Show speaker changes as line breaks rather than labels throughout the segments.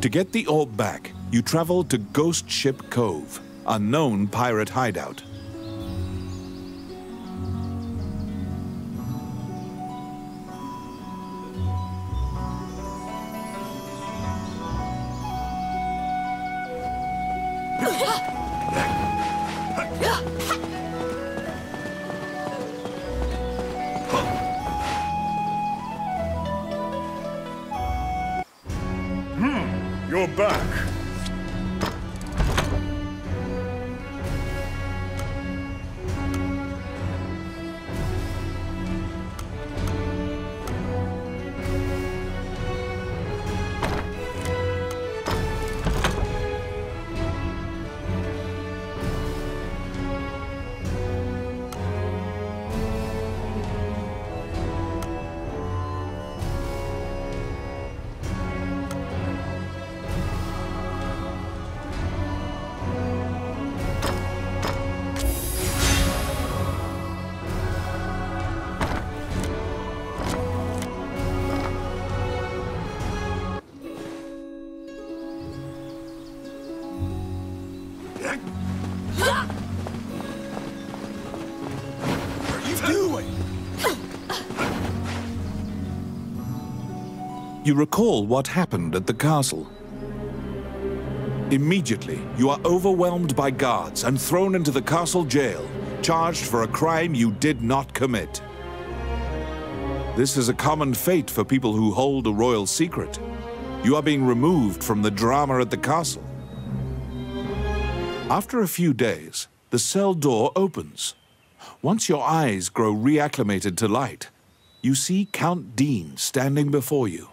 To get the orb back, you travel to Ghost Ship Cove, a known pirate hideout.
You're back.
You recall what happened at the castle. Immediately, you are overwhelmed by guards and thrown into the castle jail, charged for a crime you did not commit. This is a common fate for people who hold a royal secret. You are being removed from the drama at the castle. After a few days, the cell door opens. Once your eyes grow reacclimated to light, you see Count Dean standing before you.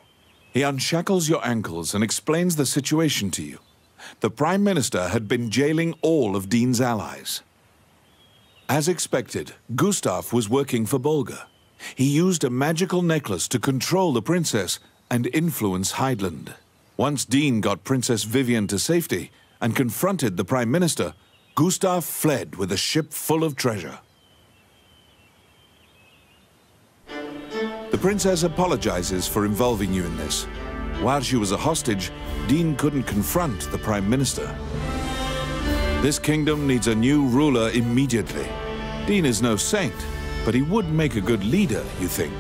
He unshackles your ankles and explains the situation to you. The Prime Minister had been jailing all of Dean's allies. As expected, Gustav was working for Bolga. He used a magical necklace to control the princess and influence Heidland. Once Dean got Princess Vivian to safety and confronted the Prime Minister, Gustav fled with a ship full of treasure. The princess apologizes for involving you in this. While she was a hostage, Dean couldn't confront the Prime Minister. This kingdom needs a new ruler immediately. Dean is no saint, but he would make a good leader, you think.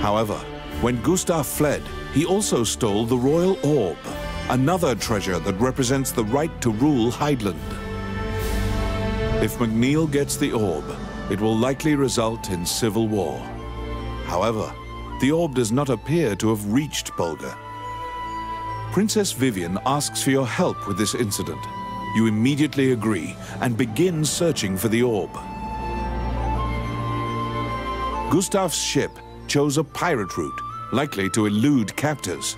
However, when Gustav fled, he also stole the royal orb, another treasure that represents the right to rule Heidland. If McNeil gets the orb, it will likely result in civil war. However, the orb does not appear to have reached Bolga. Princess Vivian asks for your help with this incident. You immediately agree and begin searching for the orb. Gustav's ship chose a pirate route, likely to elude captors.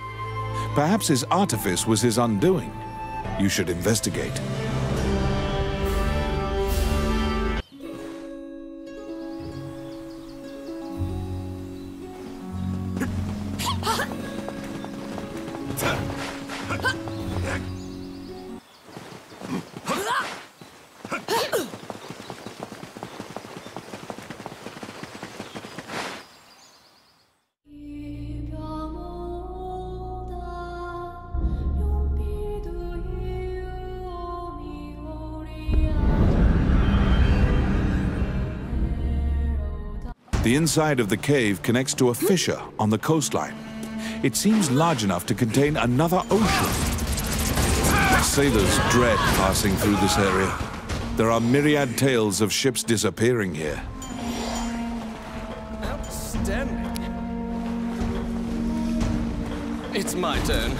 Perhaps his artifice was his undoing. You should investigate. The inside of the cave connects to a fissure on the coastline. It seems large enough to contain another ocean. Sailors dread passing through this area. There are myriad tales of ships disappearing here.
Outstanding. It's my turn.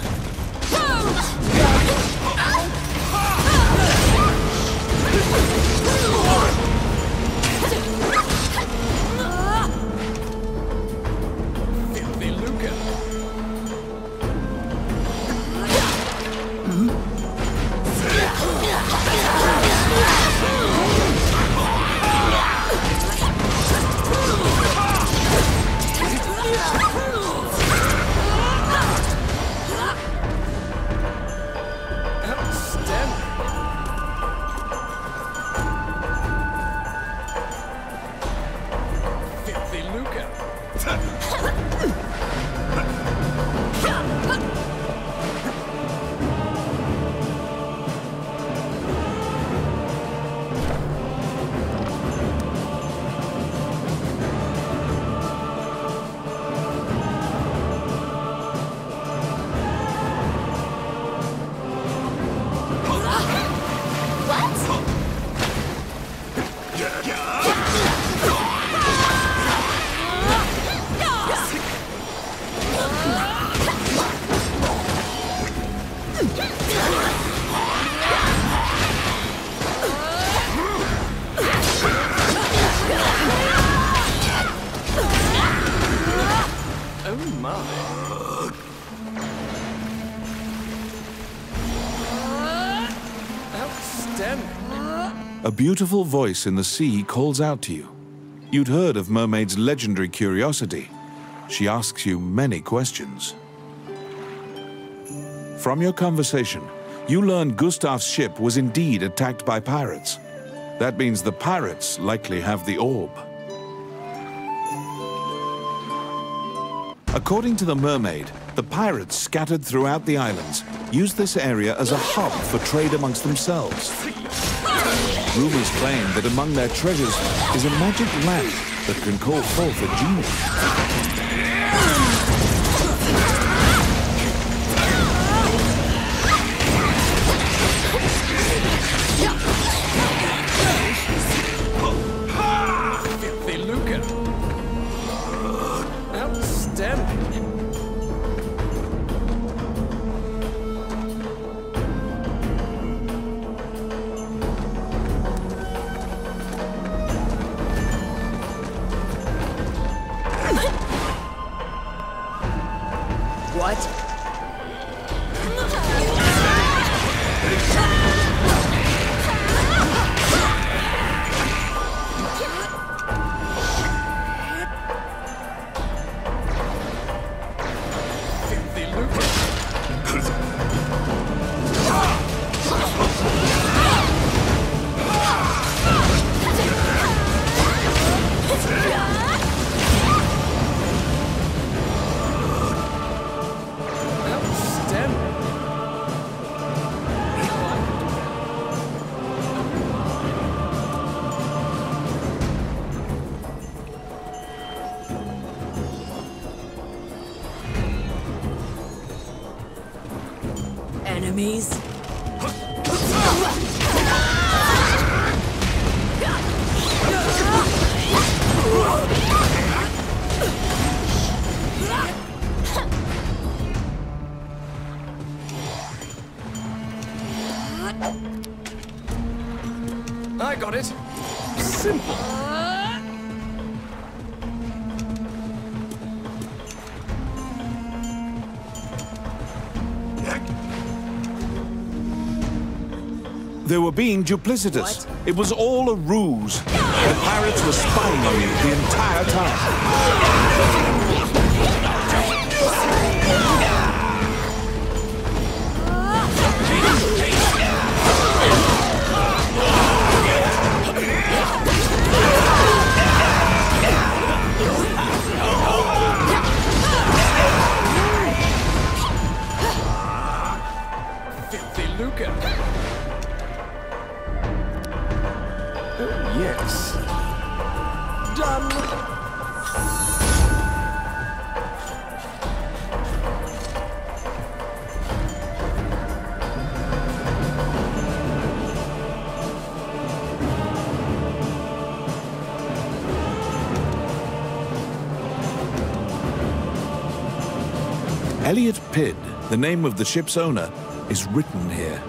my. Outstanding.
A beautiful voice in the sea calls out to you. You'd heard of Mermaid's legendary curiosity. She asks you many questions. From your conversation, you learn Gustav's ship was indeed attacked by pirates. That means the pirates likely have the orb. According to the mermaid, the pirates scattered throughout the islands used this area as a hub for trade amongst themselves. Rumors claim that among their treasures is a magic lamp that can call forth a genie.
Enemies?
I got it. Simple.
They were being duplicitous. It was all a ruse. The pirates were spying on you the entire time.
Filthy lucre. Yes. Done.
Elliot Pidd, the name of the ship's owner, is written here.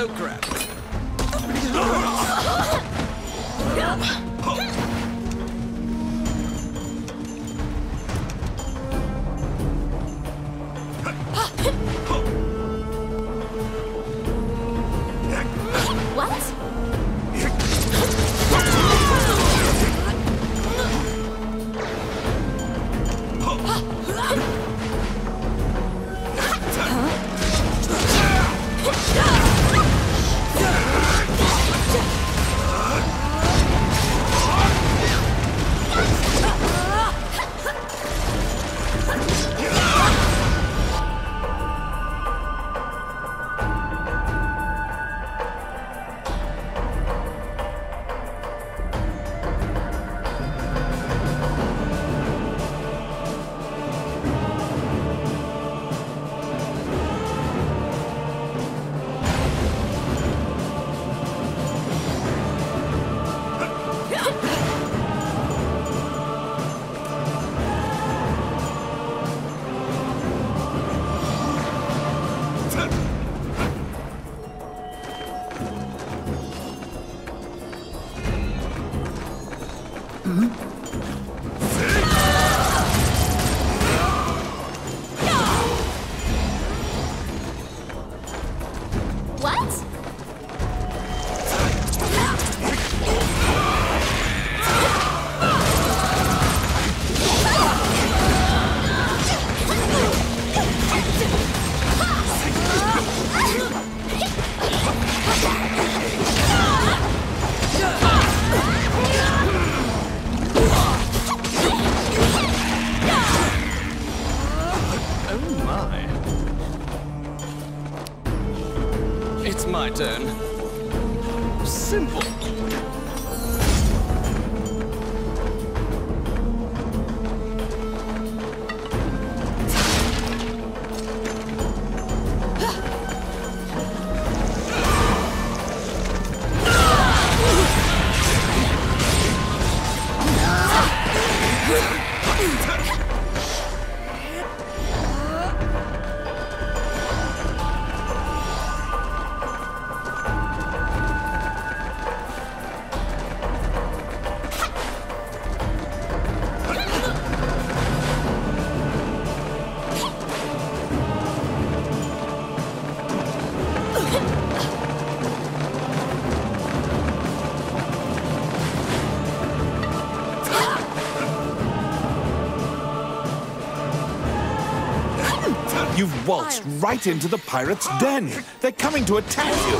Oh crap.
What?
Oh my. It's my turn. Simple.
You've waltzed right into the pirates' den. They're coming to attack you.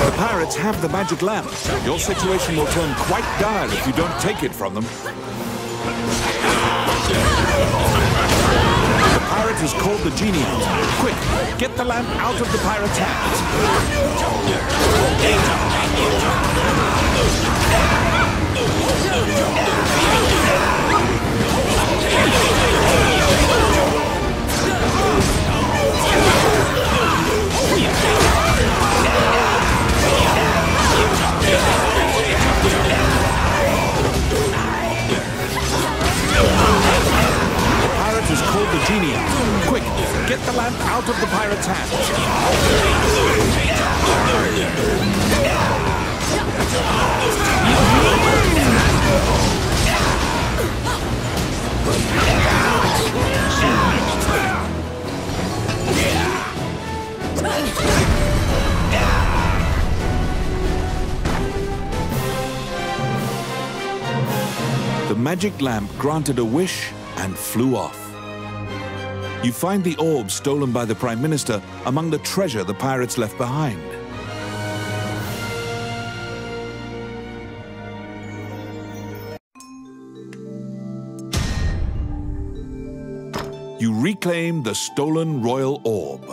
The pirates have the magic lamp. Your situation will turn quite dire if you don't take it from them. The pirate has called the genie out. Quick, get the lamp out of the pirate's hands. Has called the genie out. Quick, get the lamp out of the pirate's hands. The magic lamp granted a wish and flew off. You find the orb stolen by the Prime Minister among the treasure the pirates left behind. You reclaim the stolen royal orb.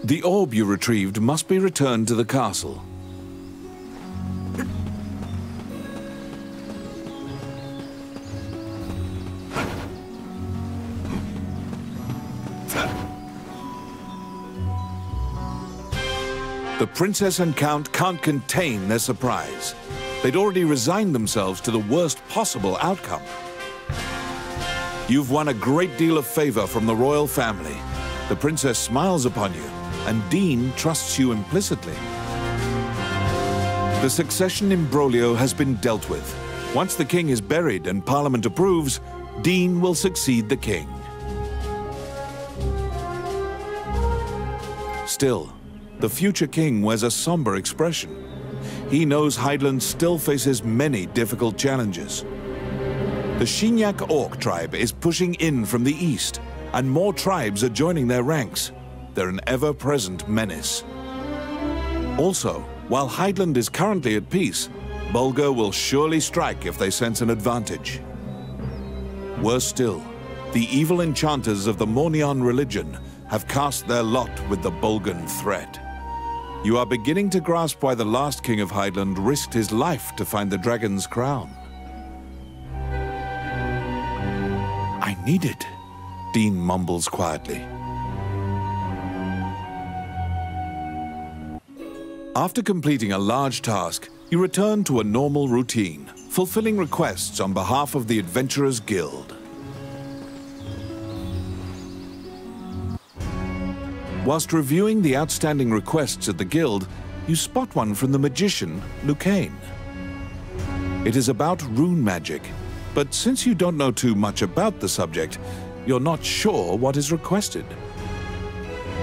The orb you retrieved must be returned to the castle. The princess and count can't contain their surprise. They'd already resigned themselves to the worst possible outcome. You've won a great deal of favor from the royal family. The princess smiles upon you, and Dean trusts you implicitly. The succession imbroglio has been dealt with. Once the king is buried and Parliament approves, Dean will succeed the king. Still, the future king wears a somber expression. He knows Highland still faces many difficult challenges. The Shinyak Orc tribe is pushing in from the east, and more tribes are joining their ranks. They're an ever-present menace. Also, while Highland is currently at peace, Bulgar will surely strike if they sense an advantage. Worse still, the evil enchanters of the Mornion religion have cast their lot with the Bulgan threat. You are beginning to grasp why the last king of Highland risked his life to find the dragon's crown. I need it, Dean mumbles quietly. After completing a large task, you return to a normal routine, fulfilling requests on behalf of the Adventurers Guild. Whilst reviewing the outstanding requests at the guild, you spot one from the magician, Lucane. It is about rune magic, but since you don't know too much about the subject, you're not sure what is requested.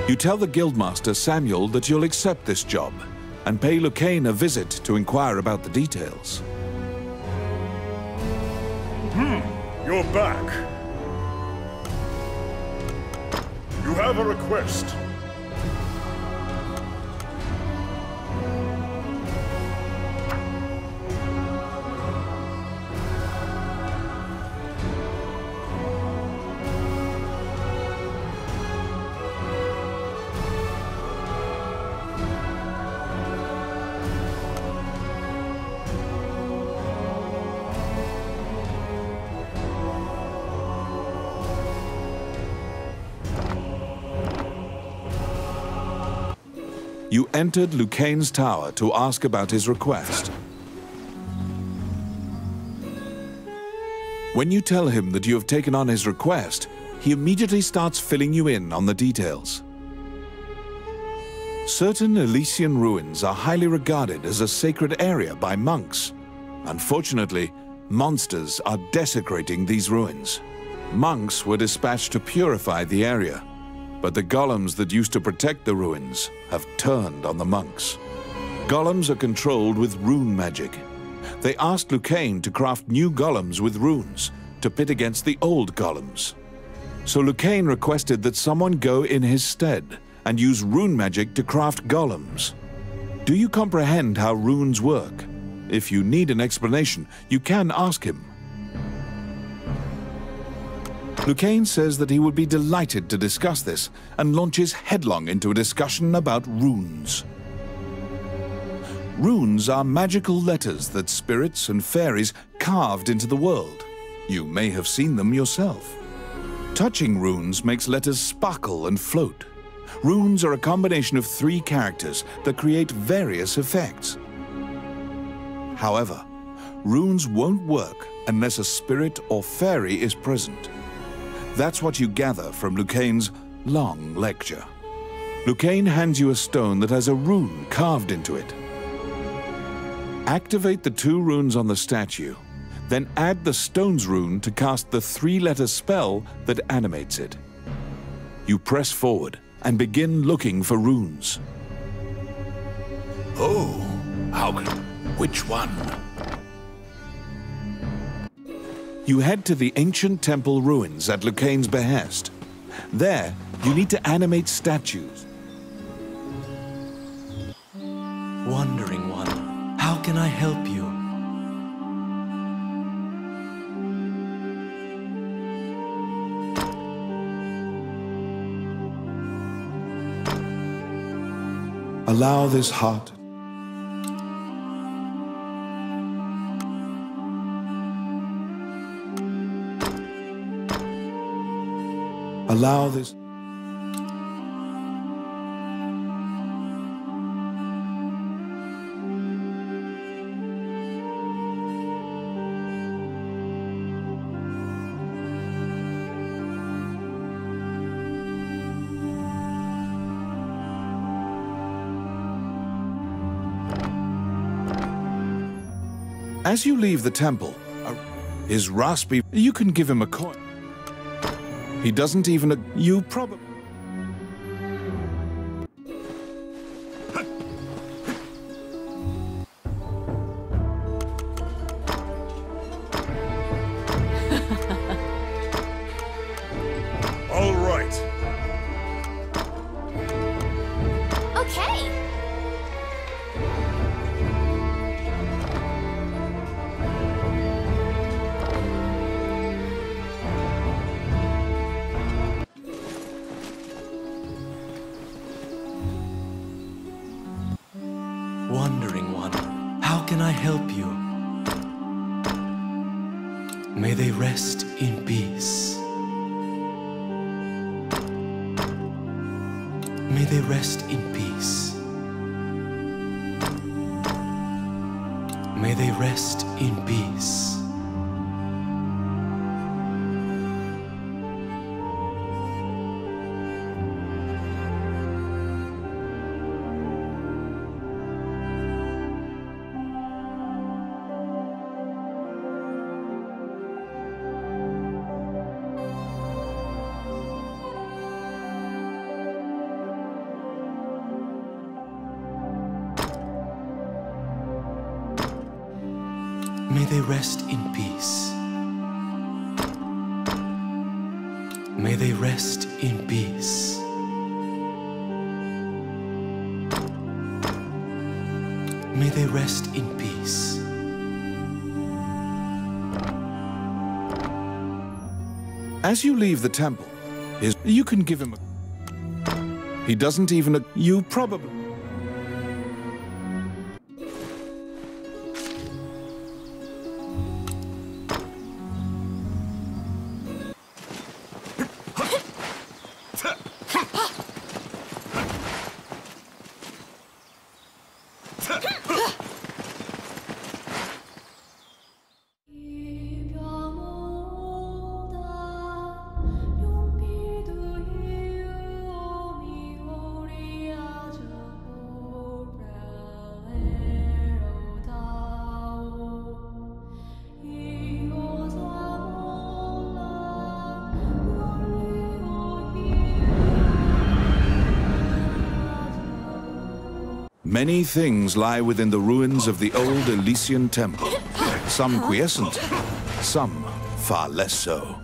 You tell the guildmaster Samuel that you'll accept this job and pay Lucane a visit to inquire about the details.
You're back. You have a request.
You entered Lucane's tower to ask about his request. When you tell him that you have taken on his request, he immediately starts filling you in on the details. Certain Elysian ruins are highly regarded as a sacred area by monks. Unfortunately, monsters are desecrating these ruins. Monks were dispatched to purify the area, but the golems that used to protect the ruins have turned on the monks. Golems are controlled with rune magic. They asked Lucane to craft new golems with runes to pit against the old golems. So Lucane requested that someone go in his stead and use rune magic to craft golems. Do you comprehend how runes work? If you need an explanation, you can ask him. Lucane says that he would be delighted to discuss this and launches headlong into a discussion about runes. Runes are magical letters that spirits and fairies carved into the world. You may have seen them yourself. Touching runes makes letters sparkle and float. Runes are a combination of 3 characters that create various effects. However, runes won't work unless a spirit or fairy is present. That's what you gather from Lucane's long lecture. Lucane hands you a stone that has a rune carved into it. Activate the 2 runes on the statue, then add the stone's rune to cast the 3-letter spell that animates it. You press forward and begin looking for runes.
Oh, which one?
You head to the ancient temple ruins at Lucane's behest. There, you need to animate statues.
Wandering One, how can I help you?
Allow this heart Allow this. As you leave the temple, his raspy, you can give him a coin. He doesn't even, you probably.
All right.
Okay.
Wandering One, how can I help you? May they rest in peace. May they rest in peace. May they rest in peace. May they rest in peace. May they rest in peace. May they rest in peace.
As you leave the temple, you can give him a... He doesn't even... You probably... Many things lie within the ruins of the old Elysian temple, some quiescent, some far less so.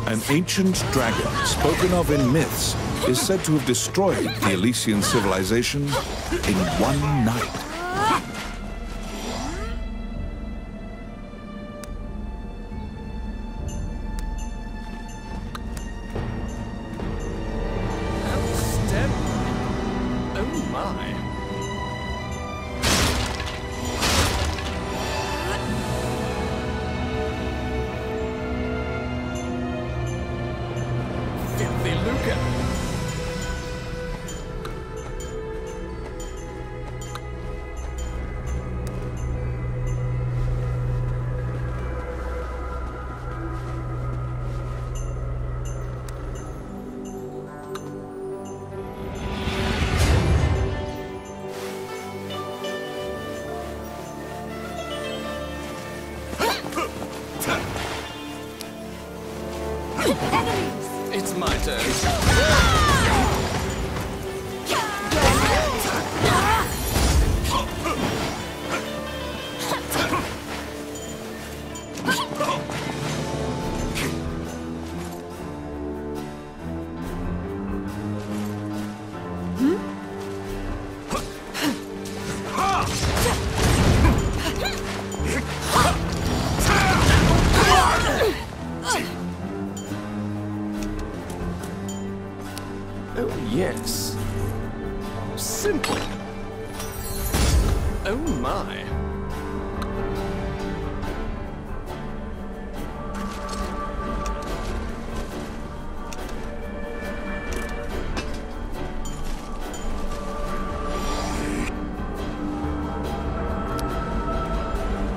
An ancient dragon, spoken of in myths, is said to have destroyed the Elysian civilization in one night.
It's my turn. Oh, yes. Simple. Oh, my.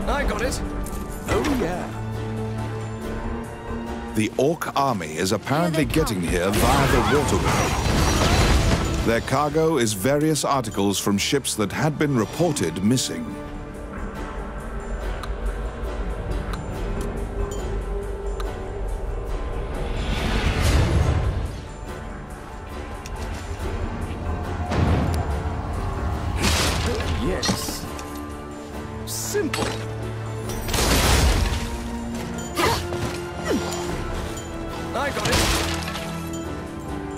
I got it. Oh, yeah.
The Orc army is apparently getting here via the waterway. Their cargo is various articles from ships that had been reported missing.
Yes. Simple. I got it.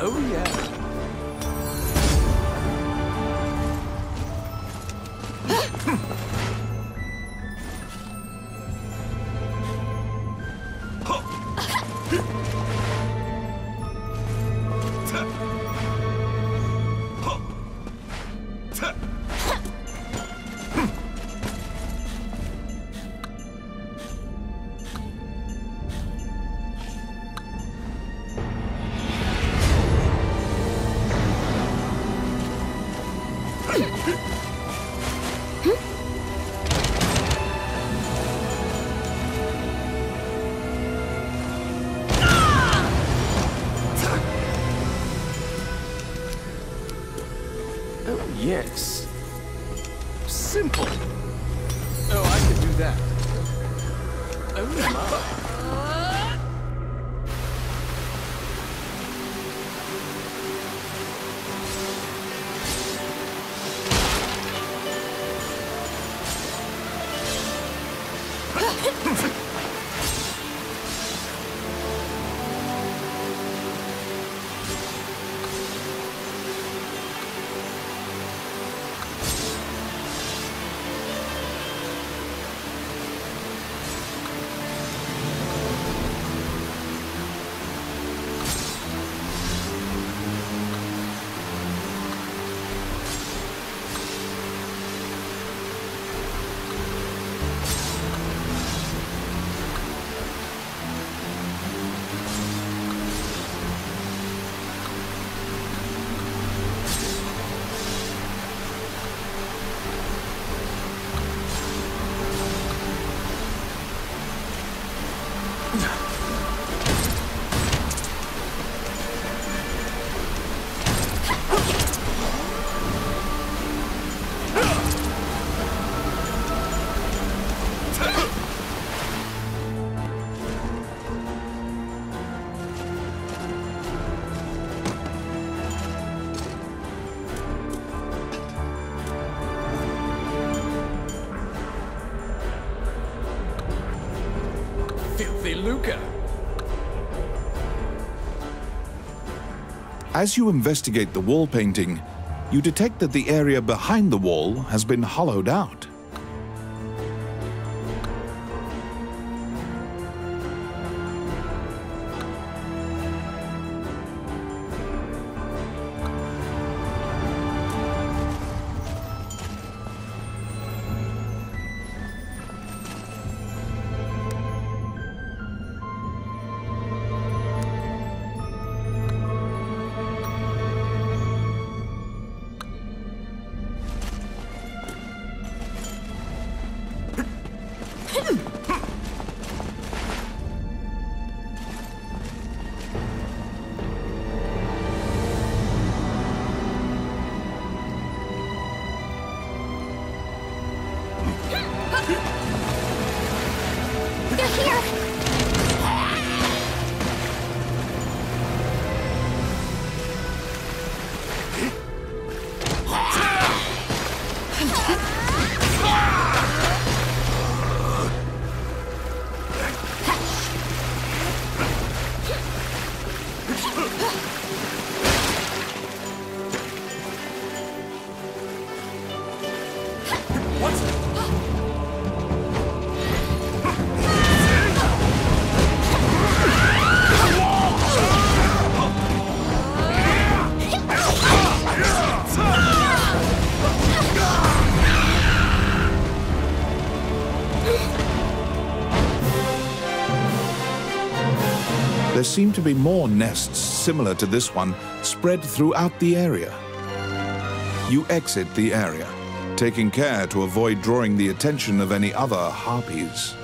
Oh, yeah. Yes. Simple. Oh, I can do that. Oh, my. Filthy lucre.
As you investigate the wall painting, you detect that the area behind the wall has been hollowed out.
They're here!
There seem to be more nests similar to this one spread throughout the area. You exit the area, taking care to avoid drawing the attention of any other harpies.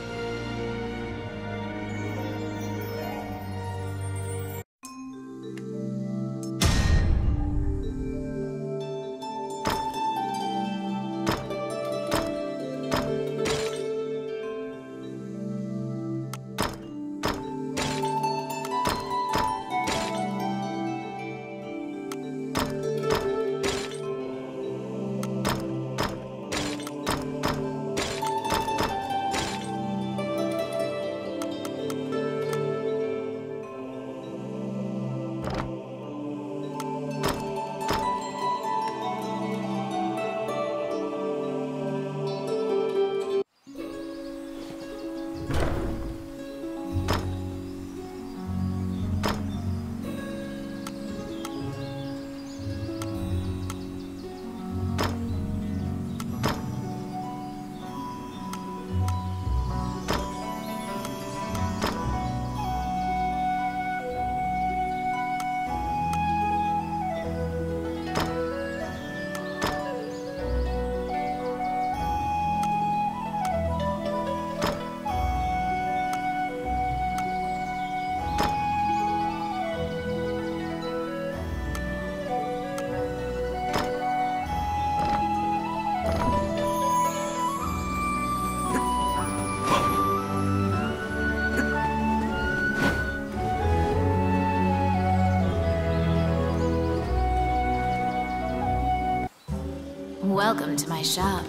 Welcome to my shop.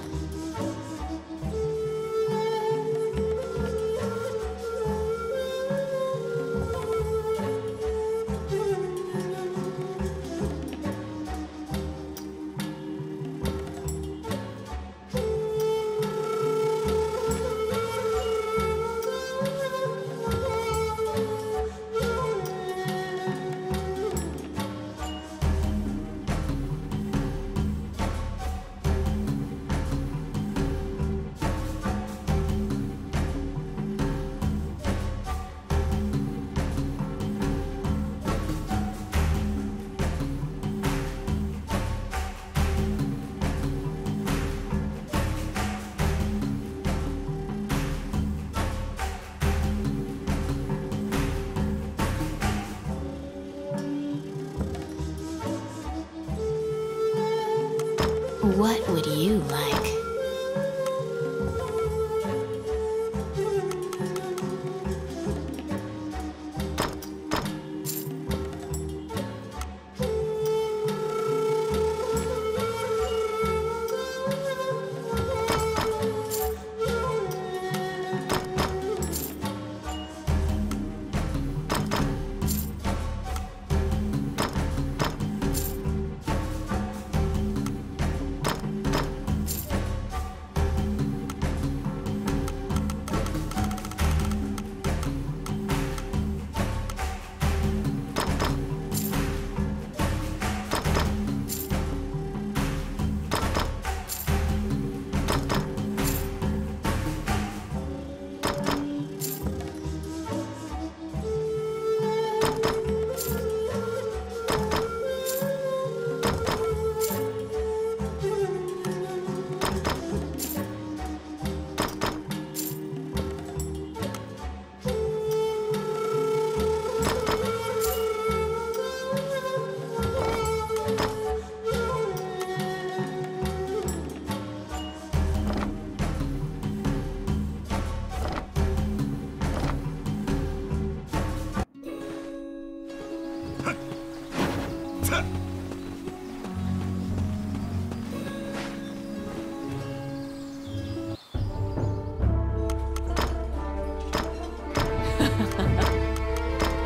What would you like?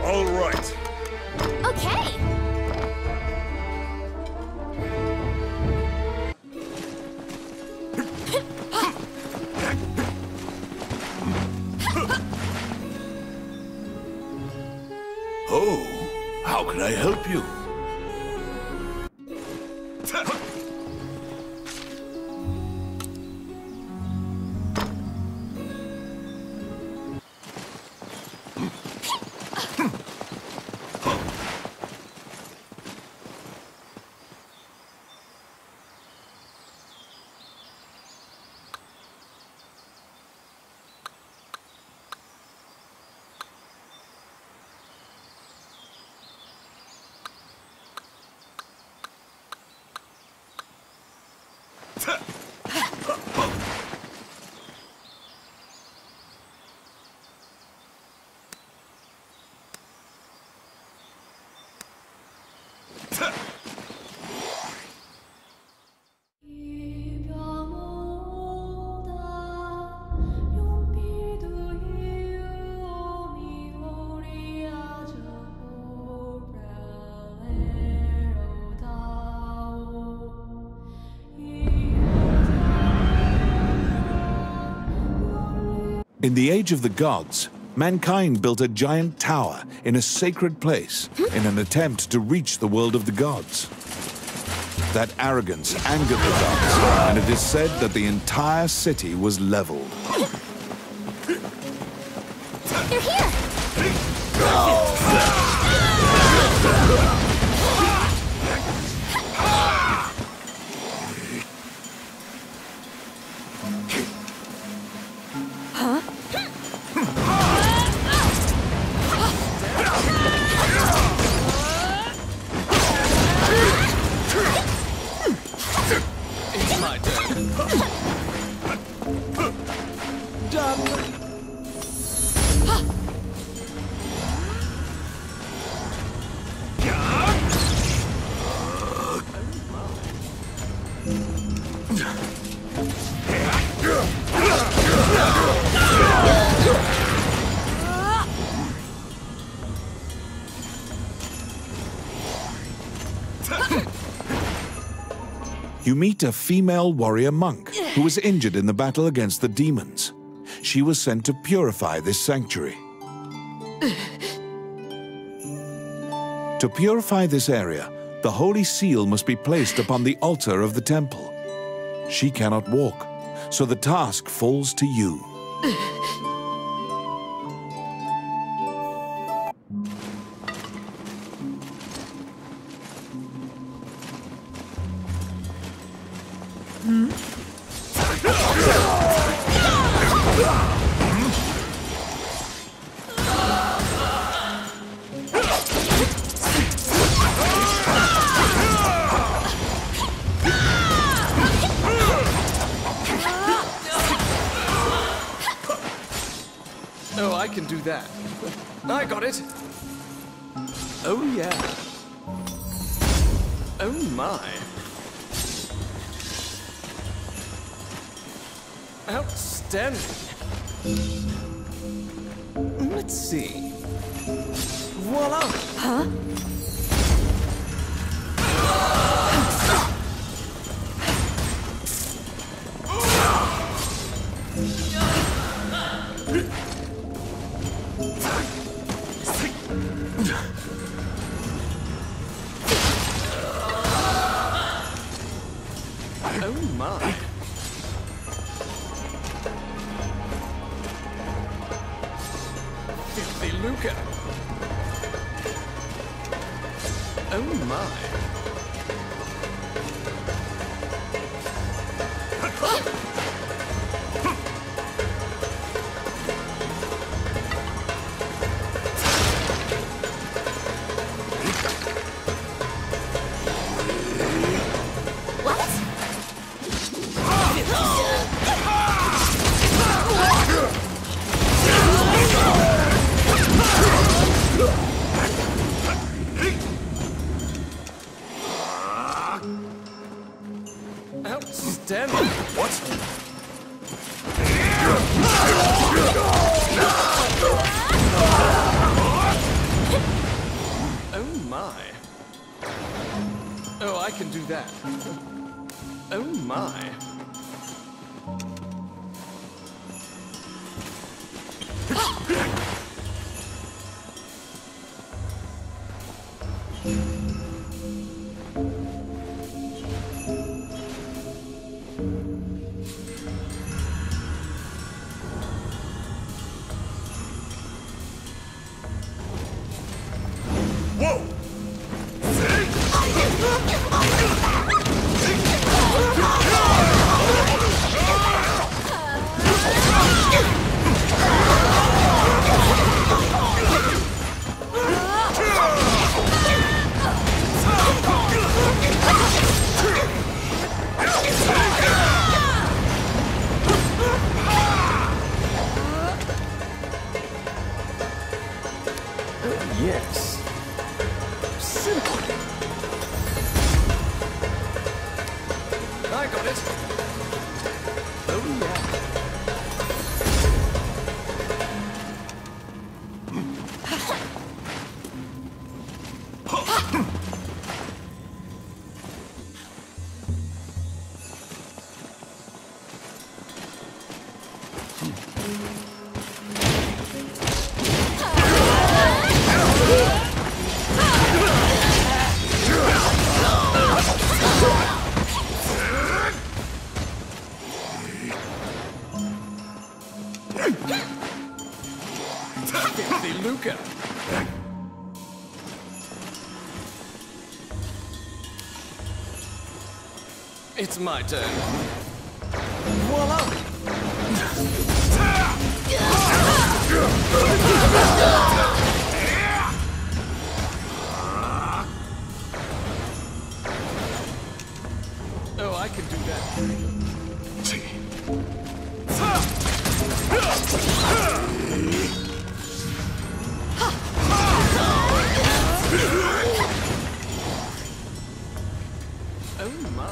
All right.
Okay.
Oh, how can I help you?
In the age of the gods, mankind built a giant tower in a sacred place in an attempt to reach the world of the gods. That arrogance angered the gods, and it is said that the entire city was leveled.
They're here!
It's my turn. Done.
You meet a female warrior monk who was injured in the battle against the demons. She was sent to purify this sanctuary. To purify this area, the holy seal must be placed upon the altar of the temple. She cannot walk, so the task falls to you.
Oh, I can do that. I got it. Oh, yeah. Oh, my. Outstanding. Let's see. Voila!
Huh?
Oh, my. Filthy Luca. Oh, my. Outstanding. What? Oh my. Oh, I can do that. Oh my. Yes. Simple. I got it. Oh, yeah. Filthy Luca. It's my turn. Voila! Oh, I can do that. Oh my.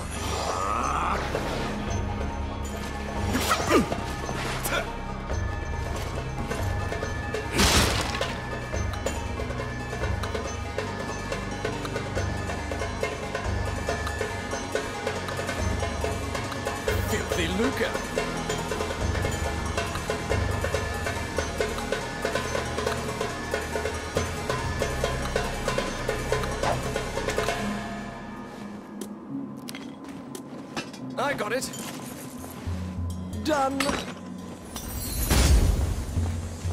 Filthy Luca. I got it. Done.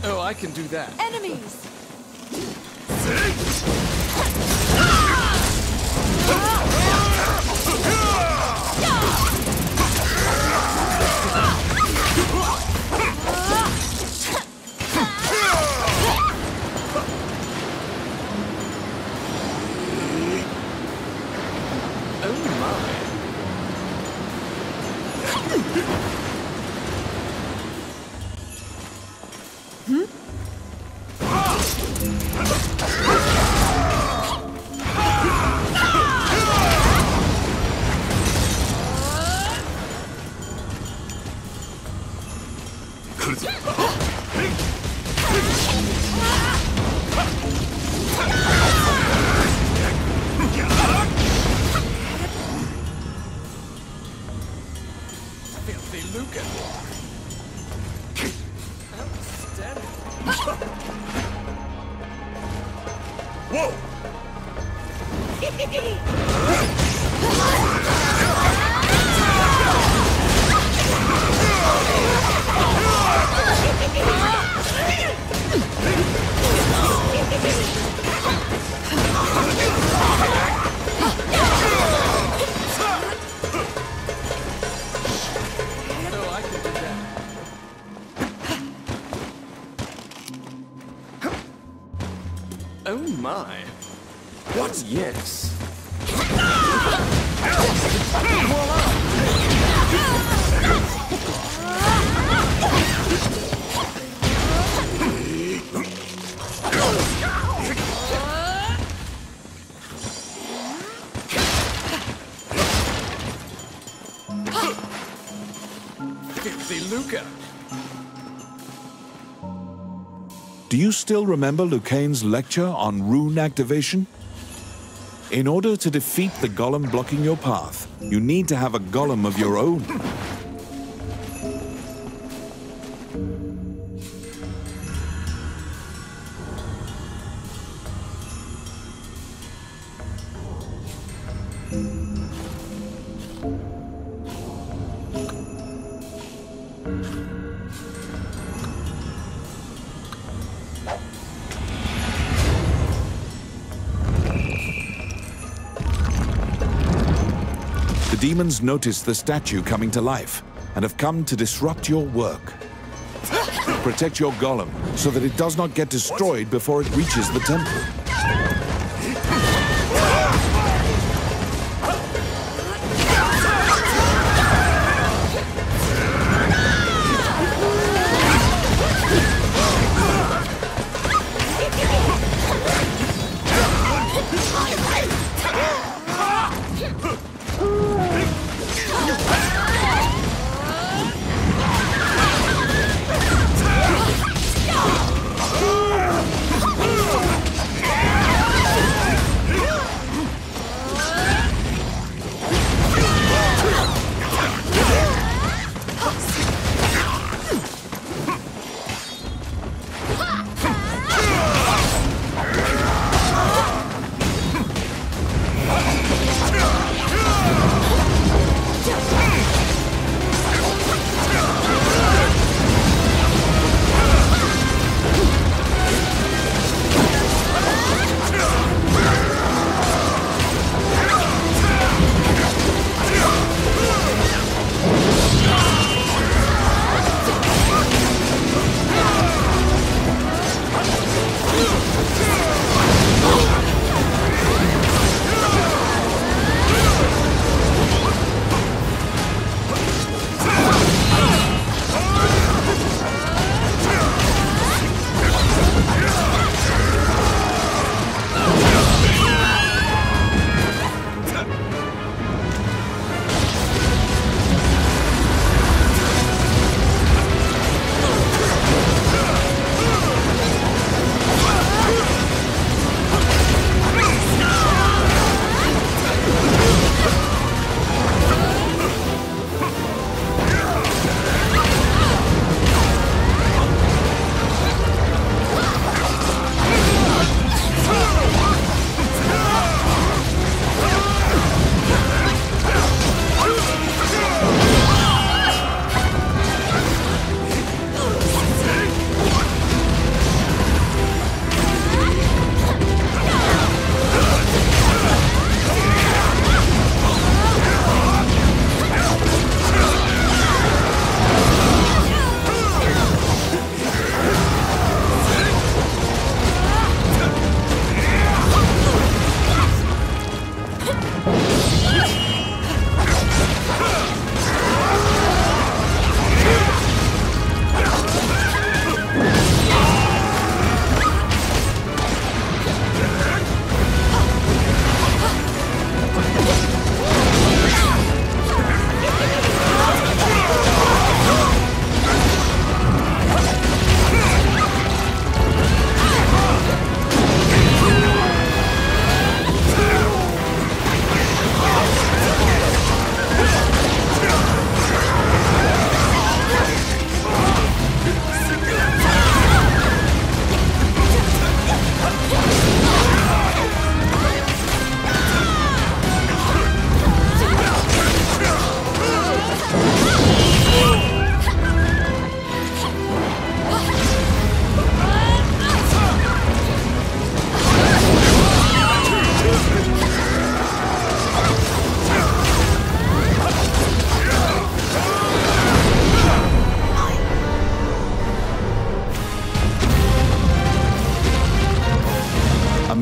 Oh, I can do that.
Enemies!
Oh my.
Hmm?
Filthy Luca. Outstanding.
Whoa!
Oh, I can do that. Oh my. What? Yes. Filthy Luca.
Do you still remember Lucane's lecture on rune activation? In order to defeat the golem blocking your path, you need to have a golem of your own. The demons notice the statue coming to life and have come to disrupt your work. Protect your golem so that it does not get destroyed before it reaches the temple.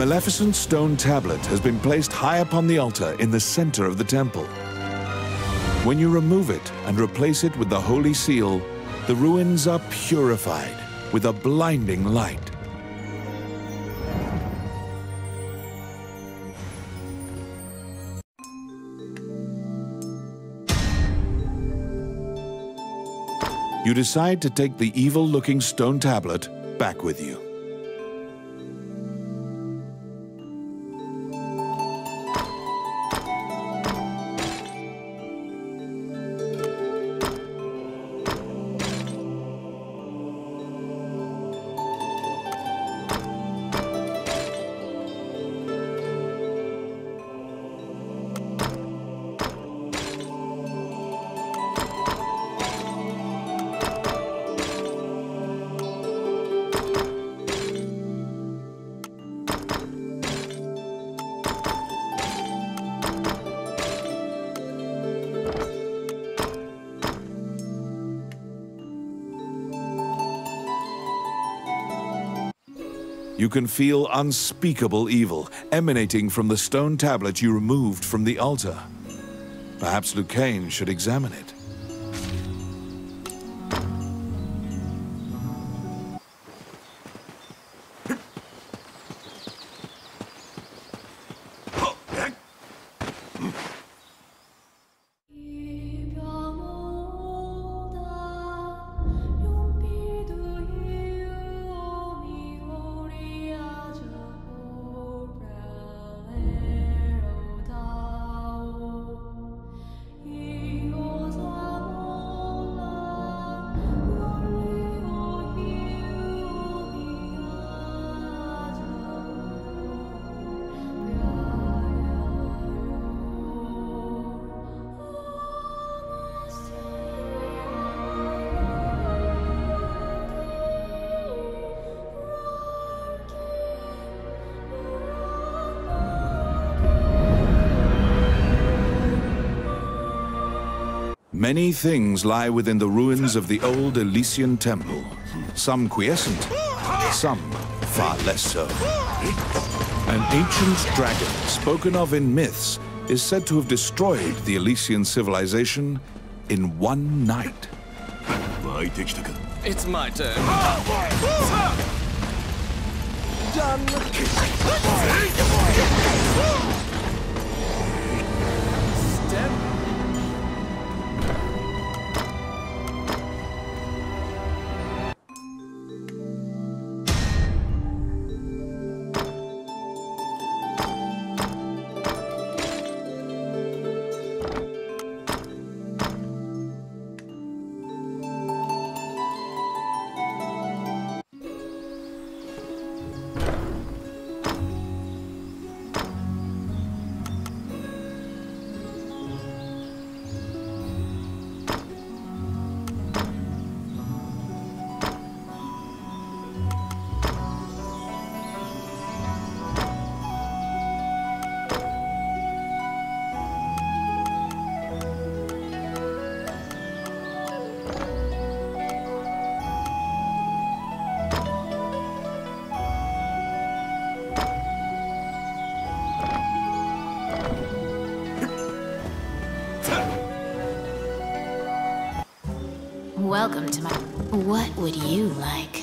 Maleficent stone tablet has been placed high upon the altar in the center of the temple. When you remove it and replace it with the Holy Seal, the ruins are purified with a blinding light. You decide to take the evil-looking stone tablet back with you. You can feel unspeakable evil emanating from the stone tablet you removed from the altar. Perhaps Lucane should examine it. Many things lie within the ruins of the old Elysian temple, some quiescent, some far less so. An ancient dragon, spoken of in myths, is said to have destroyed the Elysian civilization in one night.
It's my turn. Done. Step.
Welcome to my... What would you like?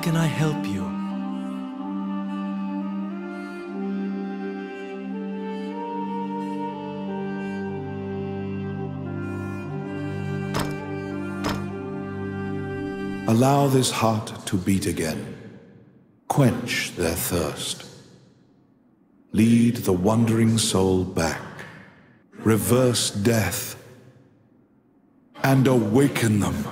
can I help you?
Allow this heart to beat again. Quench their thirst. Lead the wandering soul back. Reverse death. And awaken them.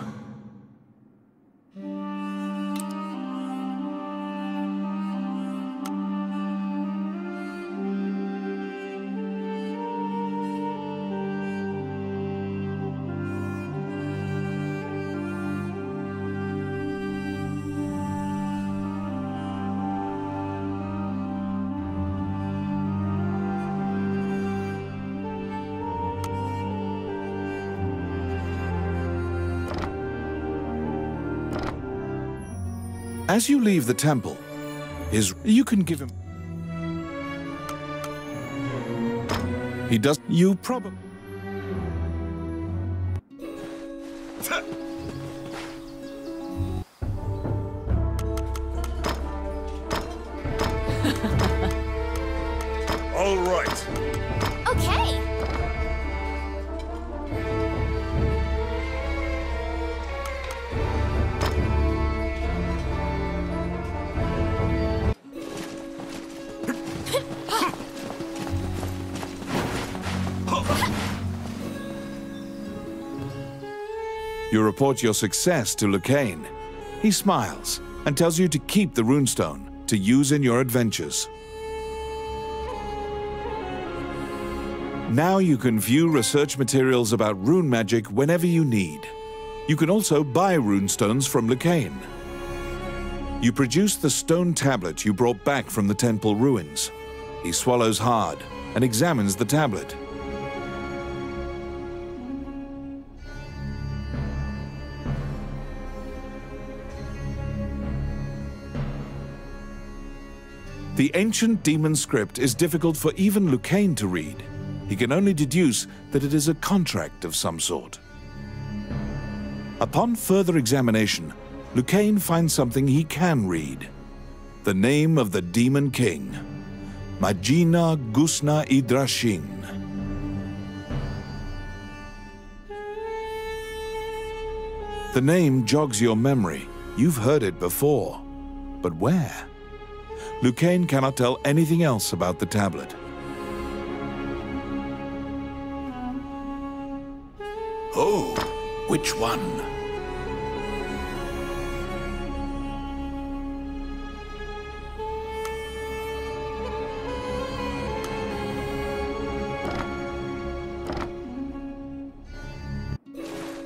As you leave the temple, you can give him. He does. You probably.
All right.
Okay.
You report your success to Lucane. He smiles and tells you to keep the runestone to use in your adventures. Now you can view research materials about rune magic whenever you need. You can also buy runestones from Lucane. You produce the stone tablet you brought back from the temple ruins. He swallows hard and examines the tablet. The ancient demon script is difficult for even Lucane to read. He can only deduce that it is a contract of some sort. Upon further examination, Lucane finds something he can read. The name of the Demon King, Majina Gusna Idrashin. The name jogs your memory. You've heard it before. But where? Lucane cannot tell anything else about the tablet.
Oh, which one?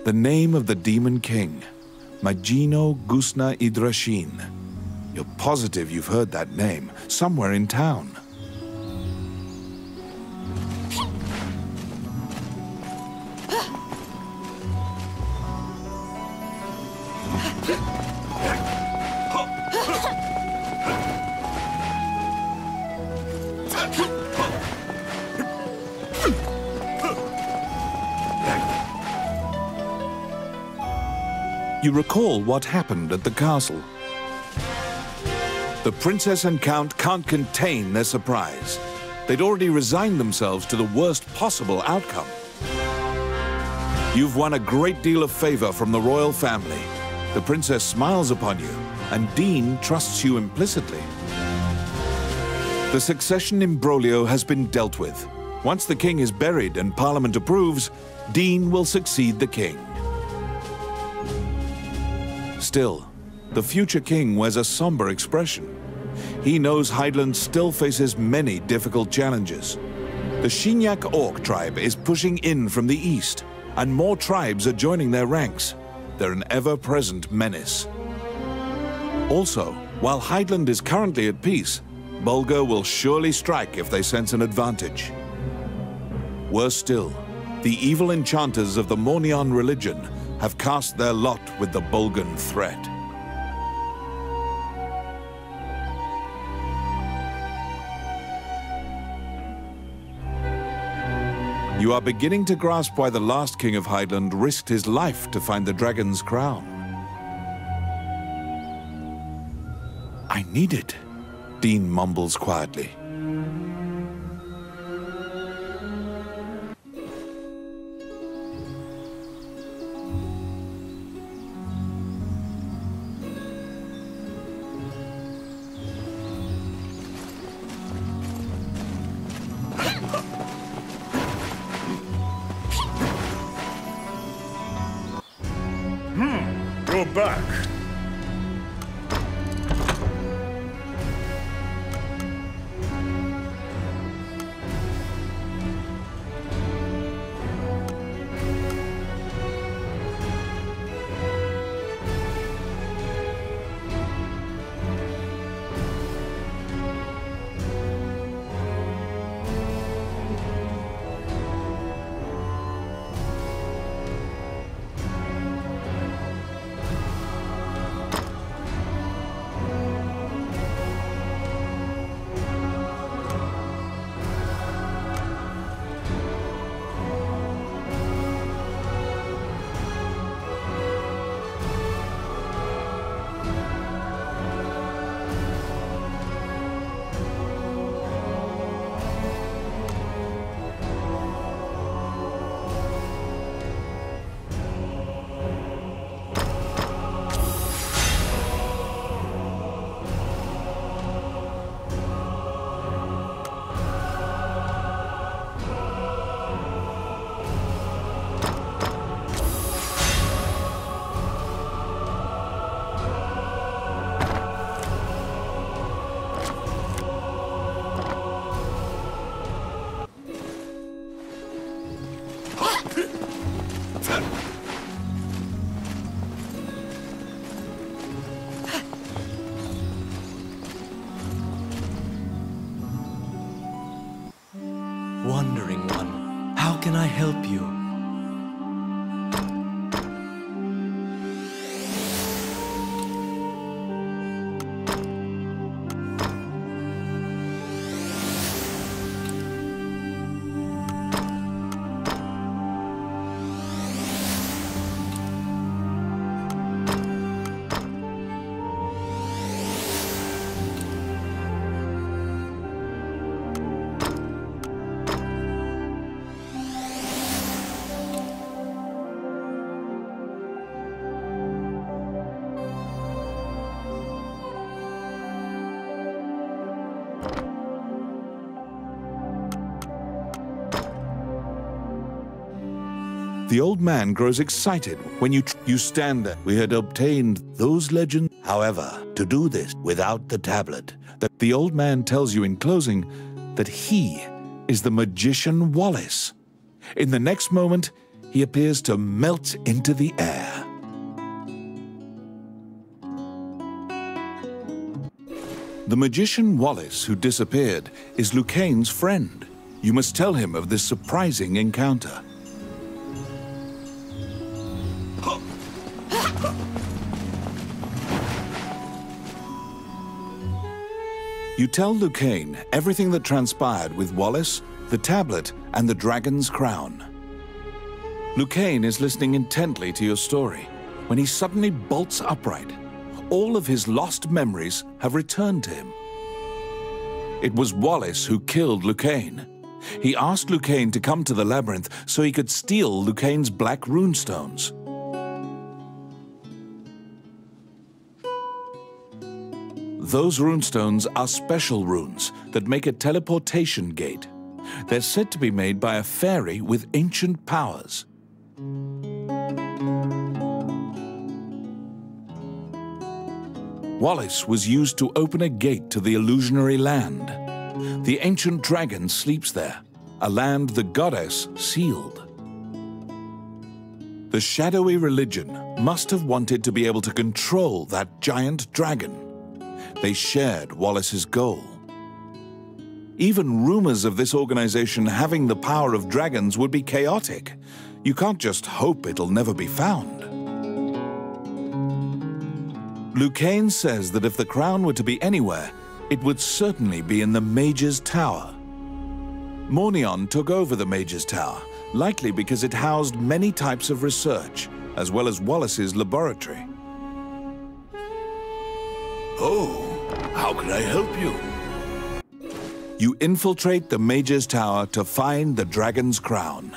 The name of the Demon King, Majino Gusna Idrashin. You're positive you've heard that name somewhere in town. You recall what happened at the castle. The princess and count can't contain their surprise. They'd already resigned themselves to the worst possible outcome. You've won a great deal of favor from the royal family. The princess smiles upon you, and Dean trusts you implicitly. The succession imbroglio has been dealt with. Once the king is buried and Parliament approves, Dean will succeed the king. Still, the future king wears a somber expression. He knows Hydeland still faces many difficult challenges. The Shinyak Orc tribe is pushing in from the east, and more tribes are joining their ranks. They're an ever-present menace. Also, while Hydeland is currently at peace, Bulgar will surely strike if they sense an advantage. Worse still, the evil enchanters of the Mornion religion have cast their lot with the Bulgan threat. You are beginning to grasp why the last king of Hydeland risked his life to find the dragon's crown. I need it, Dean mumbles quietly.
Go back.
Wandering one, how can I help you?
The old man grows excited when you stand there. We had obtained those legends. However, to do this without the tablet, the old man tells you in closing that he is the magician Wallace. In the next moment, he appears to melt into the air. The magician Wallace, who disappeared, is Lucane's friend. You must tell him of this surprising encounter. You tell Lucane everything that transpired with Wallace, the tablet, and the dragon's crown. Lucane is listening intently to your story when he suddenly bolts upright. All of his lost memories have returned to him. It was Wallace who killed Lucane. He asked Lucane to come to the labyrinth so he could steal Lucane's black runestones. Those runestones are special runes that make a teleportation gate. They're said to be made by a fairy with ancient powers. Wallace was used to open a gate to the illusionary land. The ancient dragon sleeps there, a land the goddess sealed. The shadowy religion must have wanted to be able to control that giant dragon. They shared Wallace's goal. Even rumors of this organization having the power of dragons would be chaotic. You can't just hope it'll never be found. Lucane says that if the crown were to be anywhere, it would certainly be in the Mage's Tower. Mornion took over the Mage's Tower, likely because it housed many types of research, as well as Wallace's laboratory.
Oh, How can I help you?
You infiltrate the Mage's Tower to find the dragon's crown.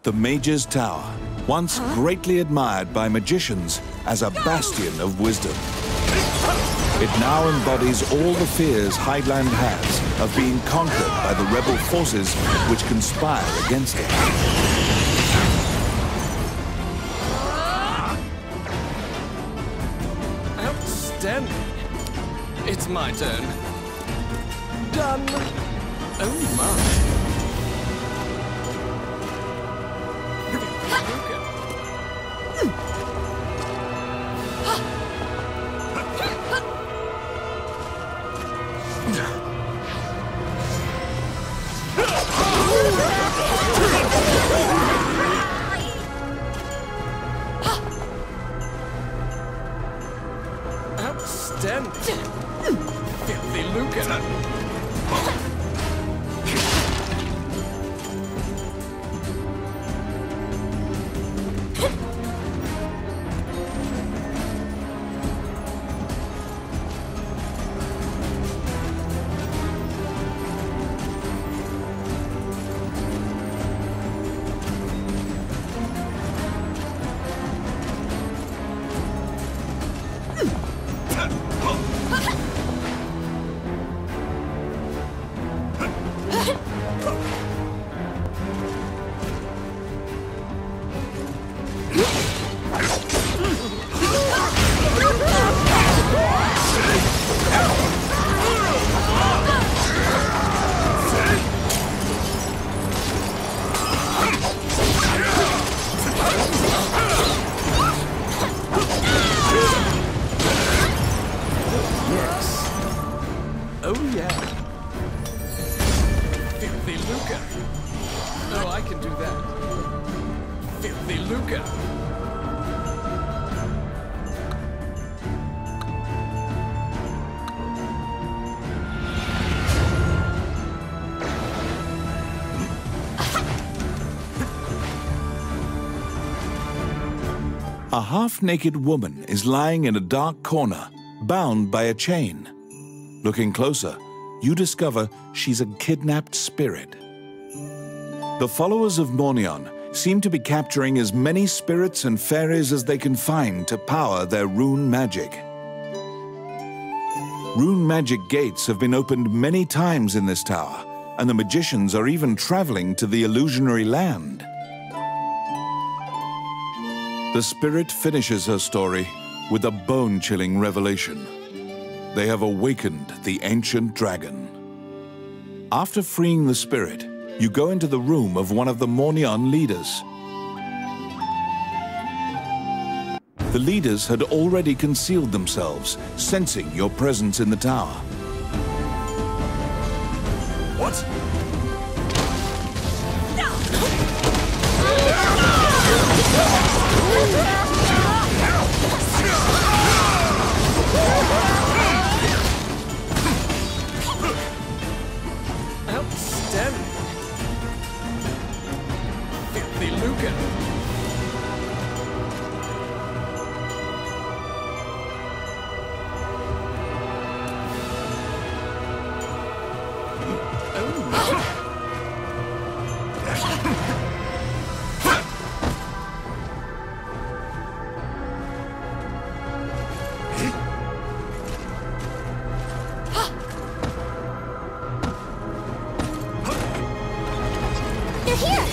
The Mage's Tower, once greatly admired by magicians as a bastion of wisdom. It now embodies all the fears Highland has of being conquered by the rebel forces which conspire against it.
Outstanding. It's my turn. Done. Oh my. Outstanding. Filthy lucre. Oh yeah. Filthy lucre. Oh, I can do that. Filthy lucre.
A half-naked woman is lying in a dark corner, bound by a chain. Looking closer, you discover she's a kidnapped spirit. The followers of Mornion seem to be capturing as many spirits and fairies as they can find to power their rune magic. Rune magic gates have been opened many times in this tower, and the magicians are even traveling to the illusionary land. The spirit finishes her story with a bone-chilling revelation. They have awakened the ancient dragon. After freeing the spirit, you go into the room of one of the Mornion leaders. The leaders had already concealed themselves, sensing your presence in the tower.
What? Outstanding. Filthy Lucan.
They're here!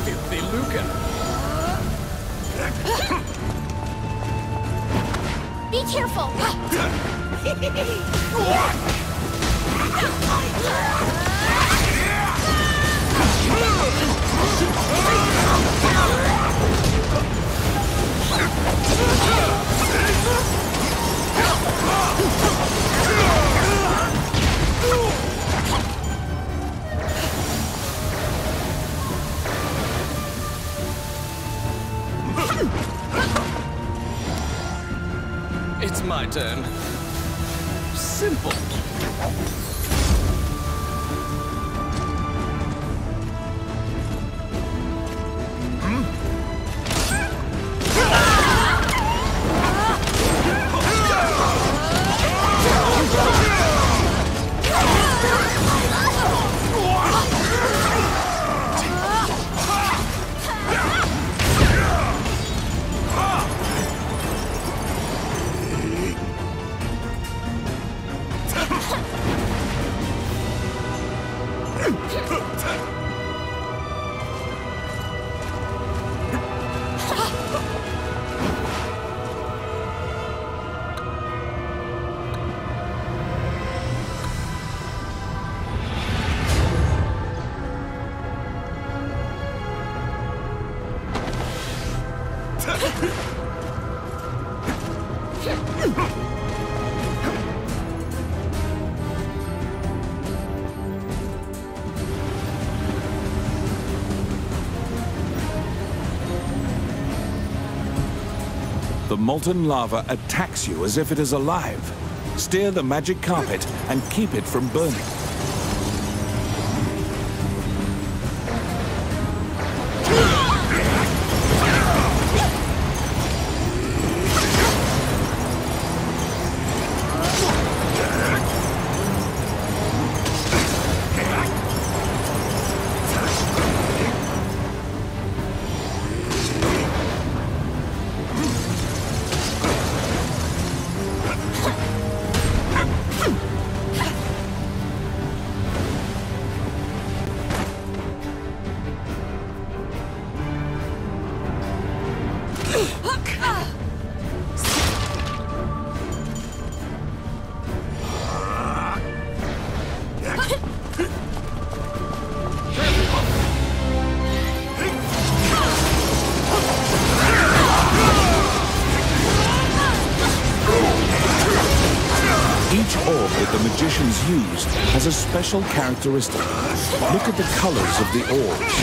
Filthy Lucan.
Be careful!
It's my turn. Simple.
The molten lava attacks you as if it is alive. Steer the magic carpet and keep it from burning. Each orb that the magicians use has a special characteristic. Look at the colors of the orbs.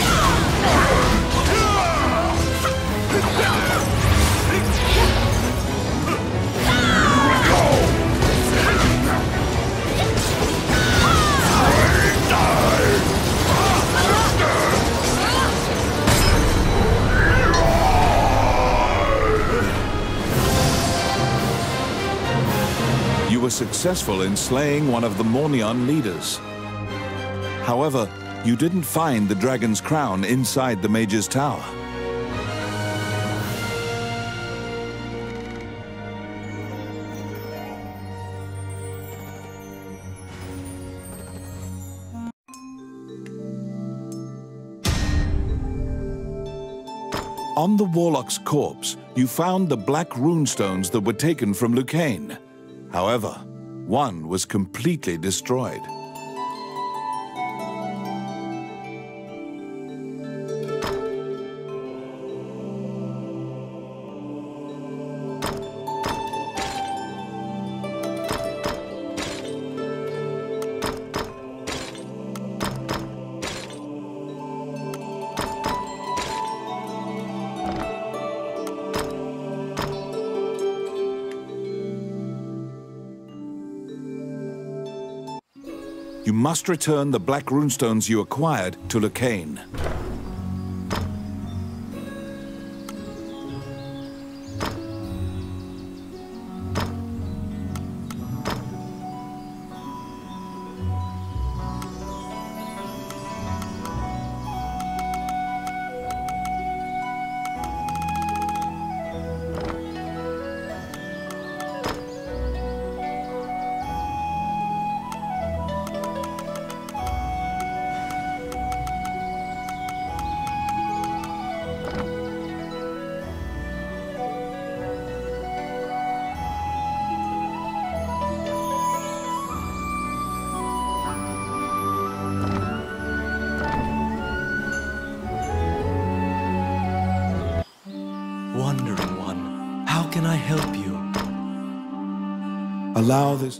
were successful in slaying one of the Mornion leaders. However, you didn't find the dragon's crown inside the Mage's tower. On the warlock's corpse, you found the black runestones that were taken from Lucane. However, one was completely destroyed. You must return the black runestones you acquired to Lucane.
Wandering one, how can I help you?
Allow this...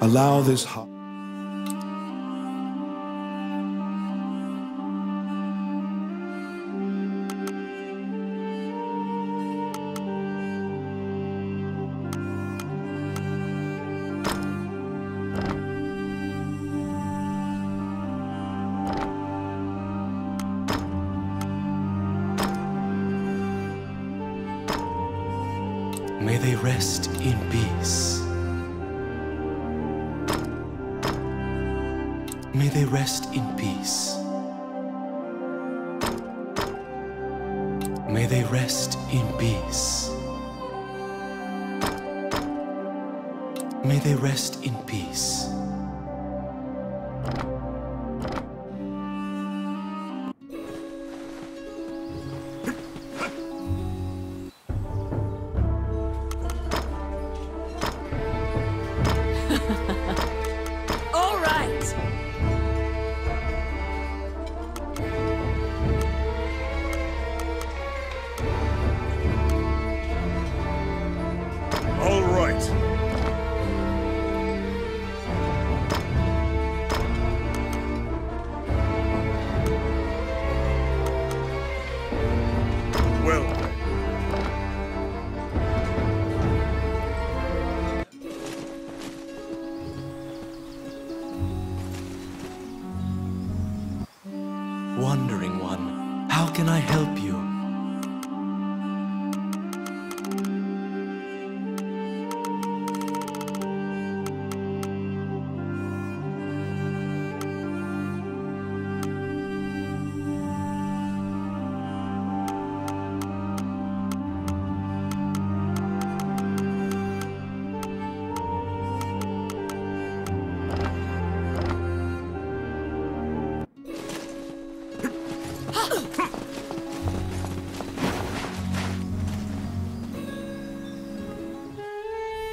Allow this...
May they rest in peace. May they rest in peace. May they rest in peace. May they rest in peace.
All right.
All right. Well then.
Wandering one, how can I help you?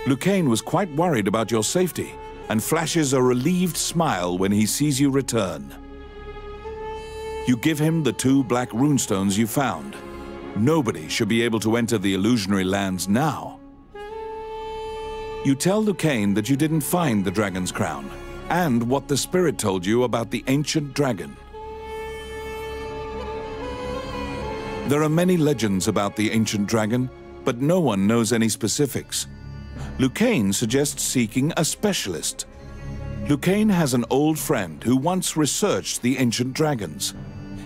Lucane was quite worried about your safety and flashes a relieved smile when he sees you return. You give him the 2 black runestones you found. Nobody should be able to enter the illusionary lands now. You tell Lucane that you didn't find the dragon's crown and what the spirit told you about the ancient dragon. There are many legends about the ancient dragon, but no one knows any specifics. Lucane suggests seeking a specialist. Lucane has an old friend who once researched the ancient dragons.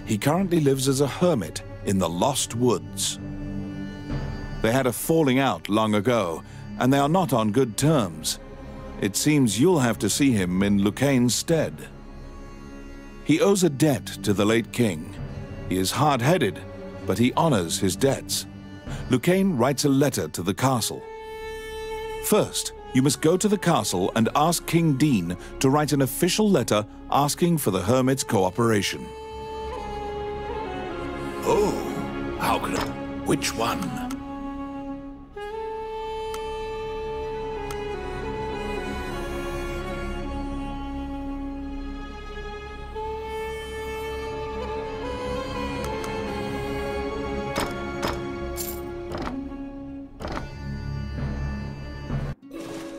He currently lives as a hermit in the Lost Woods. They had a falling out long ago, and they are not on good terms. It seems you'll have to see him in Lucane's stead. He owes a debt to the late king. He is hard-headed, but he honors his debts. Lucane writes a letter to the castle. First, you must go to the castle and ask King Dean to write an official letter asking for the hermit's cooperation.
Oh, how could I? Which one?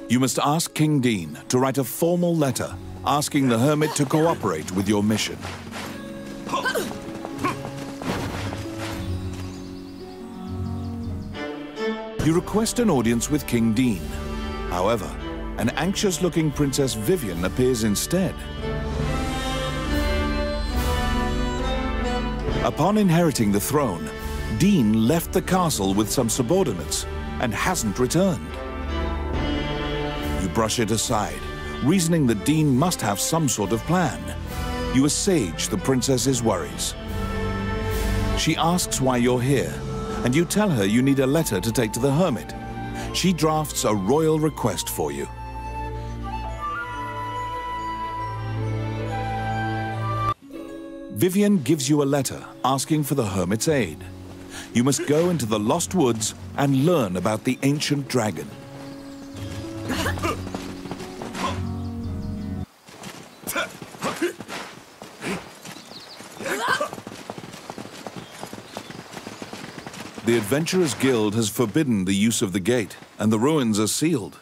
You must ask King Dean to write a formal letter asking the hermit to cooperate with your mission. You request an audience with King Dean. However, an anxious-looking Princess Vivian appears instead. Upon inheriting the throne, Dean left the castle with some subordinates and hasn't returned. You brush it aside, reasoning that Dean must have some sort of plan. You assuage the princess's worries. She asks why you're here, and you tell her you need a letter to take to the hermit. She drafts a royal request for you. Vivian gives you a letter asking for the hermit's aid. You must go into the Lost Woods and learn about the ancient dragon. The Adventurers Guild has forbidden the use of the gate, and the ruins are sealed.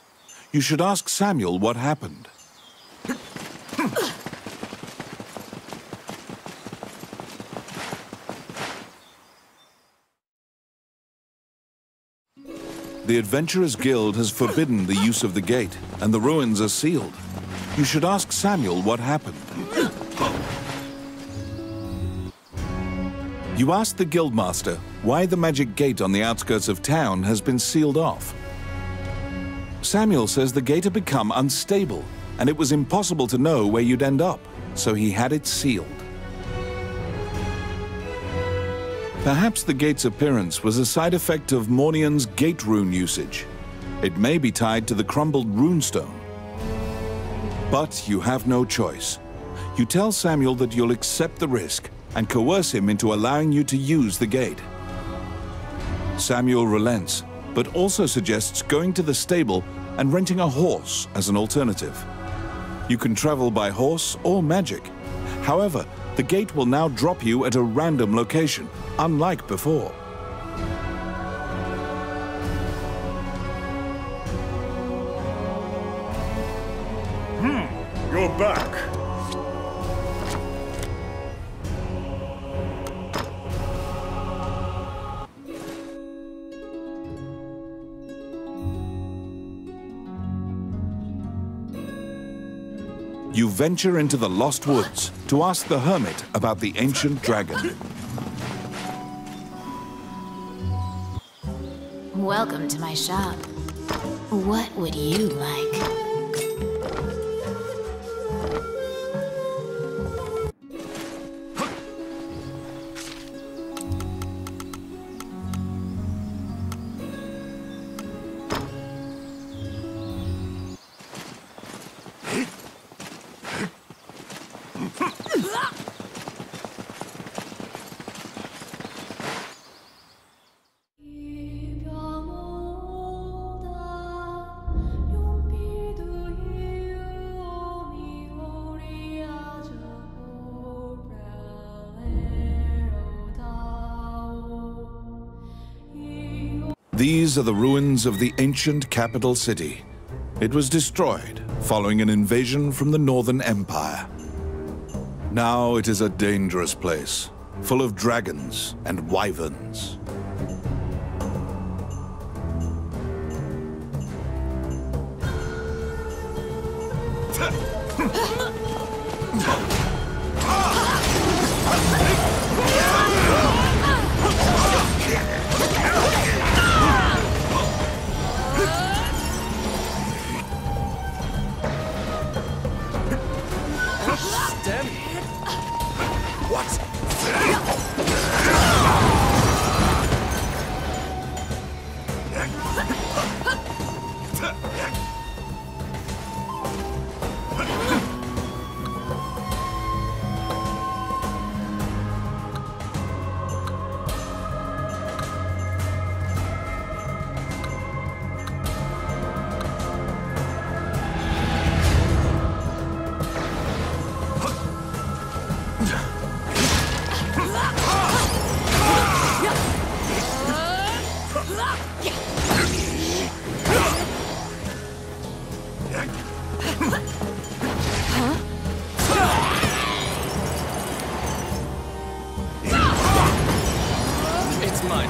You should ask Samuel what happened. The Adventurers Guild has forbidden the use of the gate, and the ruins are sealed. You should ask Samuel what happened. You ask the Guildmaster why the magic gate on the outskirts of town has been sealed off. Samuel says the gate had become unstable, and it was impossible to know where you'd end up, so he had it sealed. Perhaps the gate's appearance was a side effect of Mornian's gate rune usage. It may be tied to the crumbled runestone. But you have no choice. You tell Samuel that you'll accept the risk and coerce him into allowing you to use the gate. Samuel relents, but also suggests going to the stable and renting a horse as an alternative. You can travel by horse or magic. However, the gate will now drop you at a random location, unlike before.
You're back.
You venture into the Lost Woods to ask the hermit about the ancient dragon.
Welcome to my shop. What would you like?
These are the ruins of the ancient capital city. It was destroyed following an invasion from the Northern Empire. Now it is a dangerous place, full of dragons and wyverns.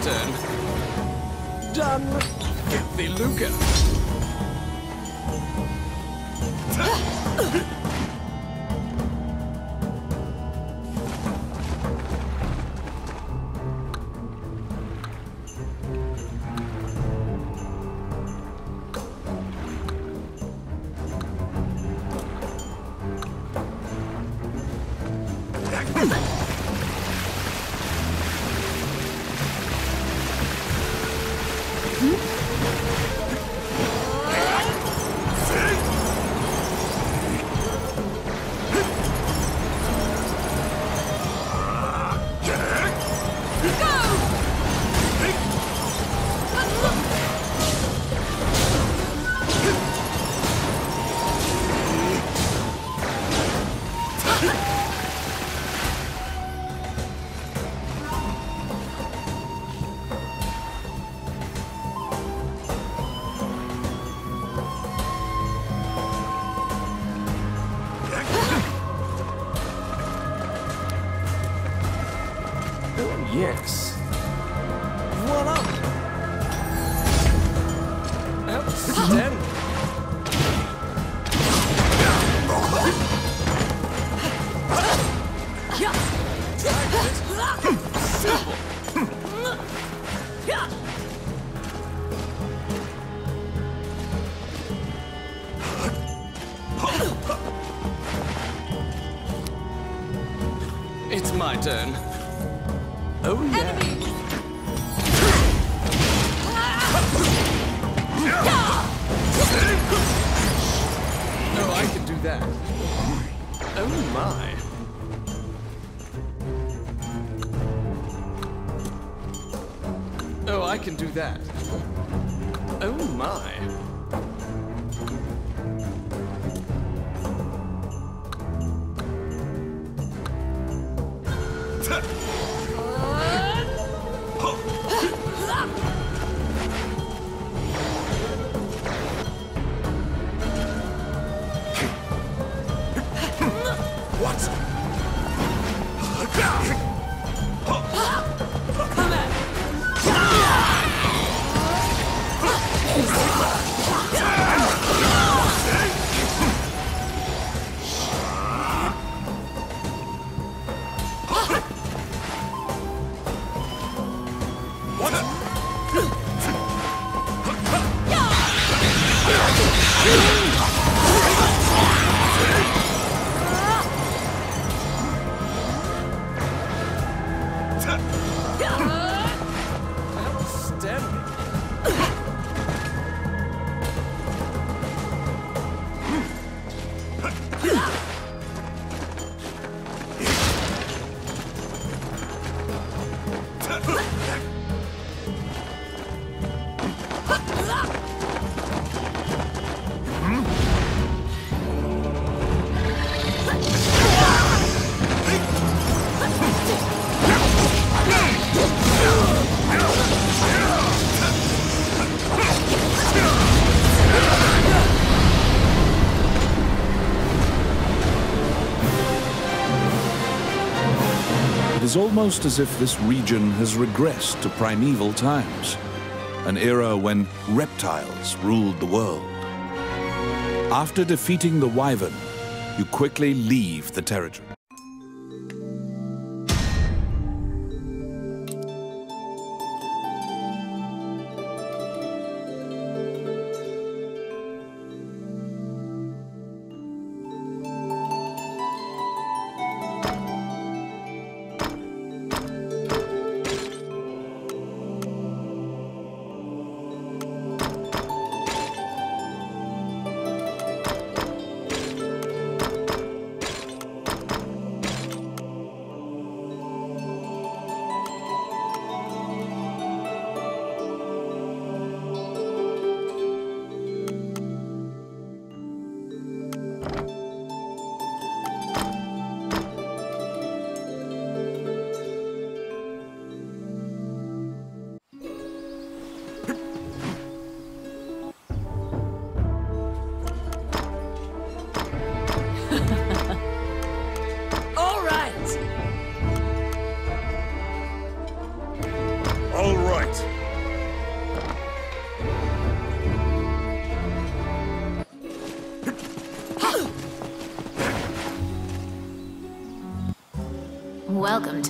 turn. Done. Filthy lucre.
Yes.
Voila! Outstanding. It's my turn. Oh, yeah. No, I can do that. Oh, my. Oh, I can do that. Oh, my.
It is almost as if this region has regressed to primeval times, an era when reptiles ruled the world. After defeating the Wyvern, you quickly leave the territory.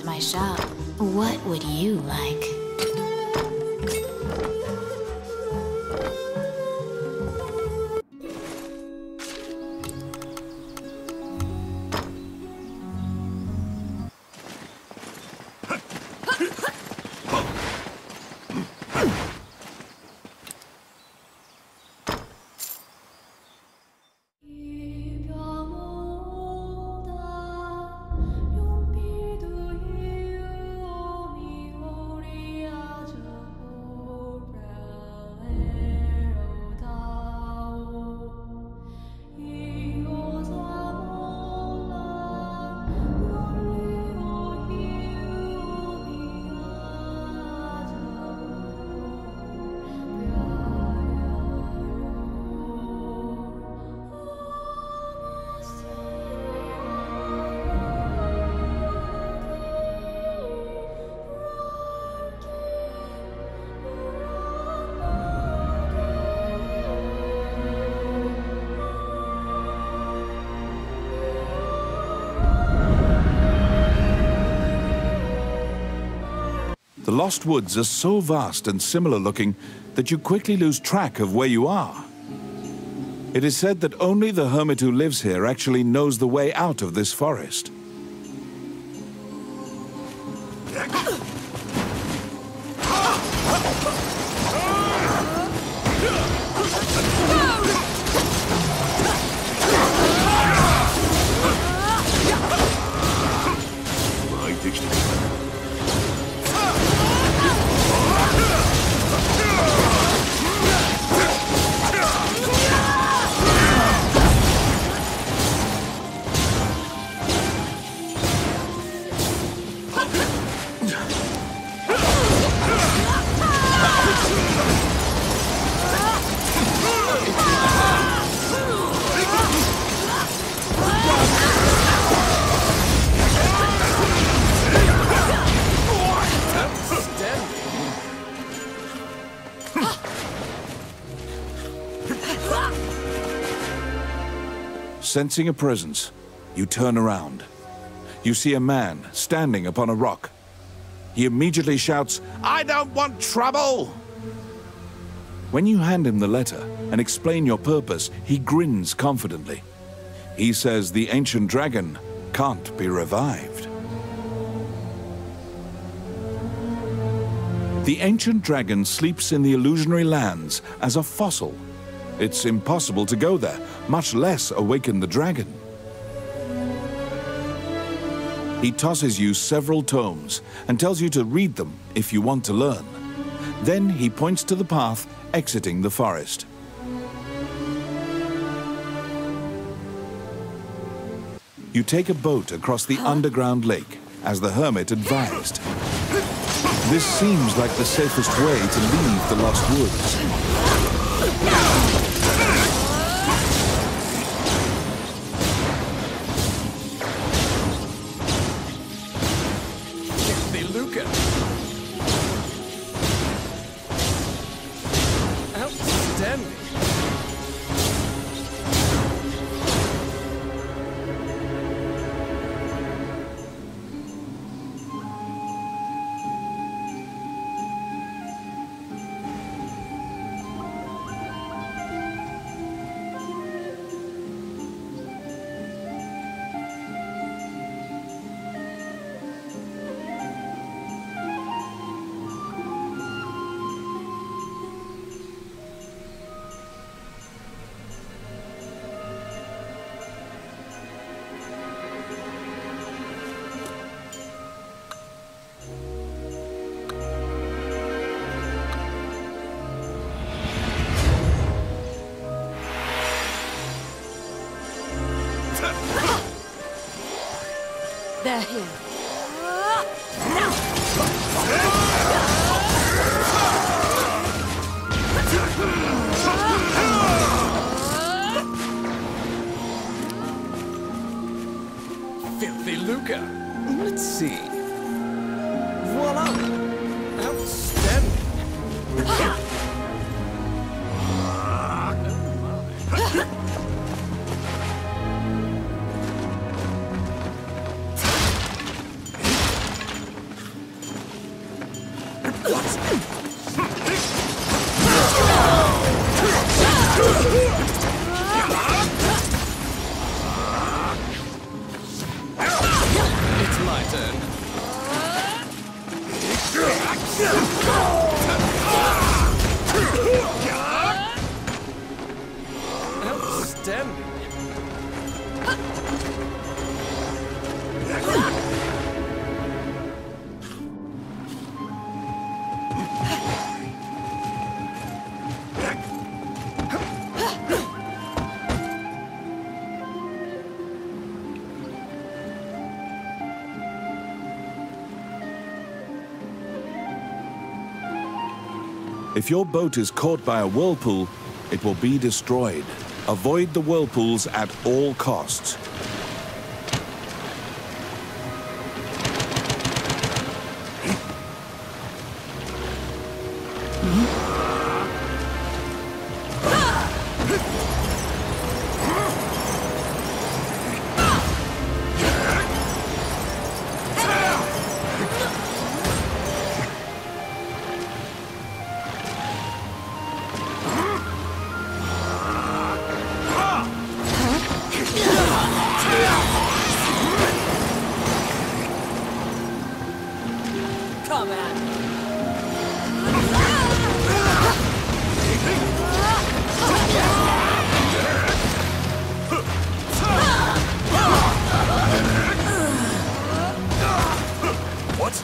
to my shop. What would you like?
The Lost Woods are so vast and similar looking that you quickly lose track of where you are. It is said that only the hermit who lives here actually knows the way out of this forest. Sensing a presence, you turn around. You see a man standing upon a rock. He immediately shouts, "I don't want trouble!" When you hand him the letter and explain your purpose, he grins confidently. He says the ancient dragon can't be revived. The ancient dragon sleeps in the illusionary lands as a fossil. It's impossible to go there, much less awaken the dragon. He tosses you several tomes and tells you to read them if you want to learn. Then he points to the path exiting the forest. You take a boat across the underground lake, as the hermit advised. This seems like the safest way to leave the Lost Woods.
Outstanding.
They're here.
Filthy lucre. Let's see. Voila! Outstanding. It's my turn. Outstanding.
If your boat is caught by a whirlpool, it will be destroyed. Avoid the whirlpools at all costs.
Come at me.
What?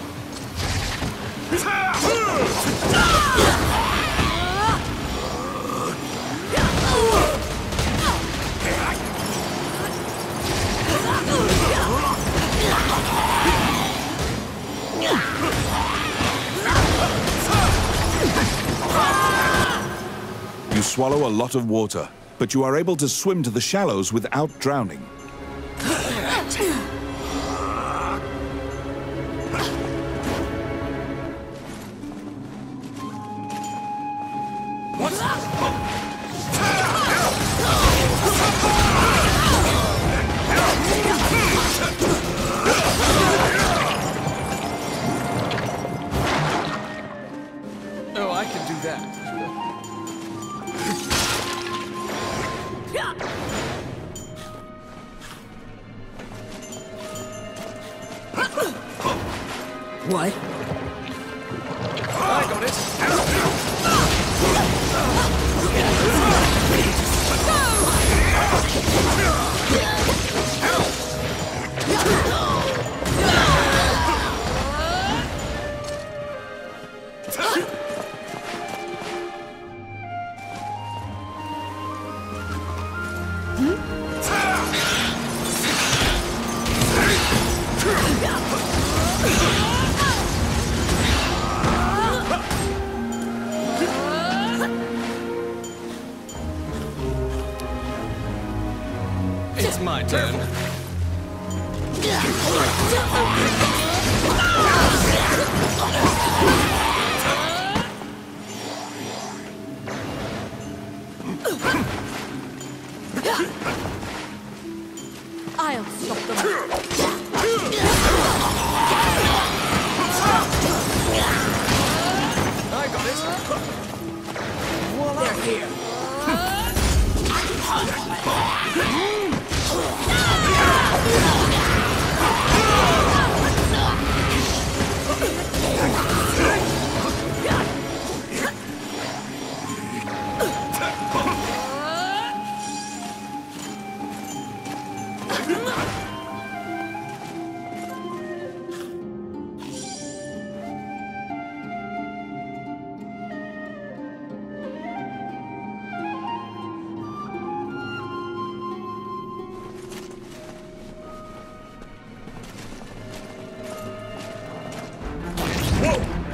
You swallow a lot of water, but you are able to swim to the shallows without drowning.
Oh, I can do that.
What?
I got it. It's my turn.
I'll stop them.
I got it. They're here.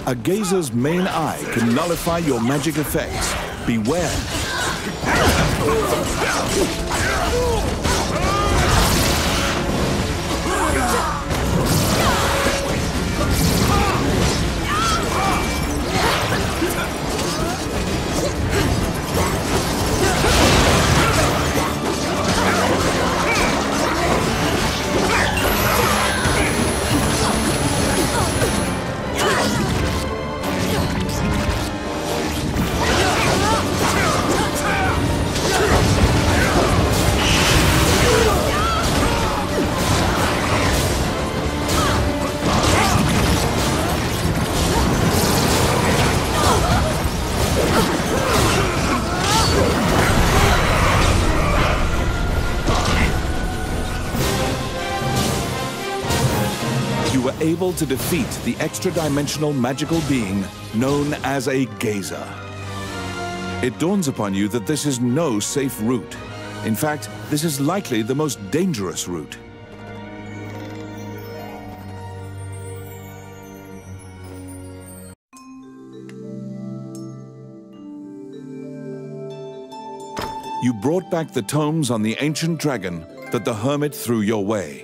A gazer's main eye can nullify your magic effects. Beware. able to defeat the extra-dimensional magical being known as a gazer. It dawns upon you that this is no safe route. In fact, this is likely the most dangerous route. You brought back the tomes on the ancient dragon that the hermit threw your way.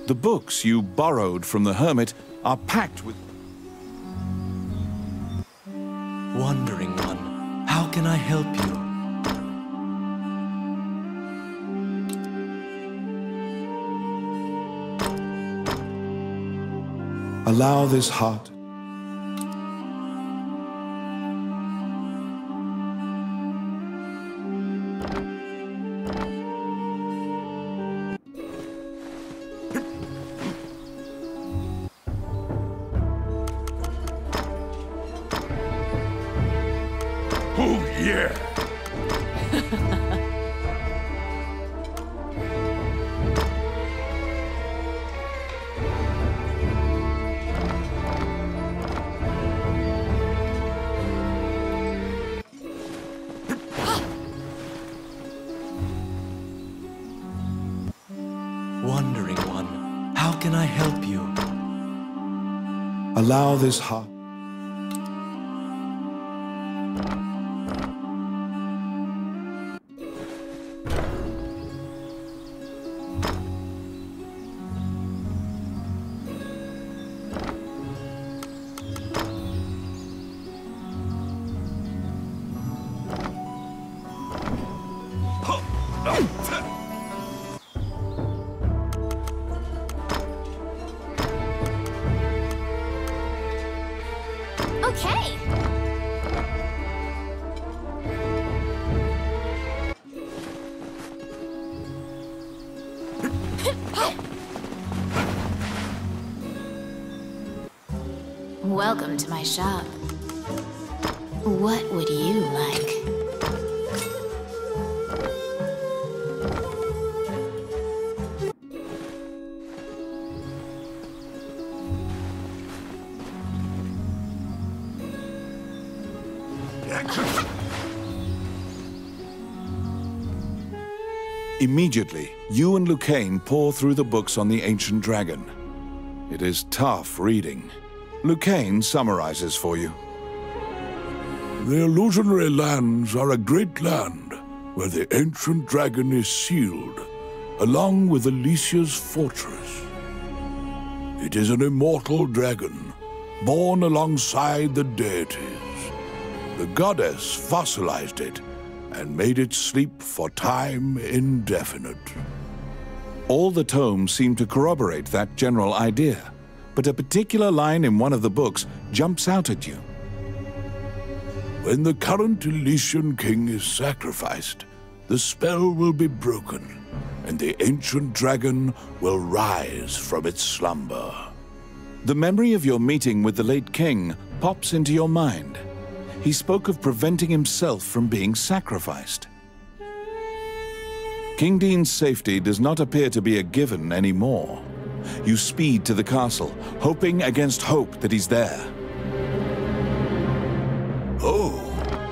The books you borrowed from the hermit are packed with...
Wandering one, how can I help you?
Allow this heart...
Oh, yeah!
Wandering one, how can I help you?
Allow this heart...
Okay. Welcome to my shop. What would you like?
Immediately, you and Lucane pour through the books on the ancient dragon. It is tough reading. Lucane summarizes for you.
The illusionary lands are a great land where the ancient dragon is sealed, along with Alicia's fortress. It is an immortal dragon, born alongside the deities. The goddess fossilized it and made it sleep for time indefinite.
All the tomes seem to corroborate that general idea, but a particular line in one of the books jumps out at you.
When the current Elysian king is sacrificed, the spell will be broken, and the ancient dragon will rise from its slumber.
The memory of your meeting with the late king pops into your mind. He spoke of preventing himself from being sacrificed. King Dean's safety does not appear to be a given anymore. You speed to the castle, hoping against hope that he's there.
Oh,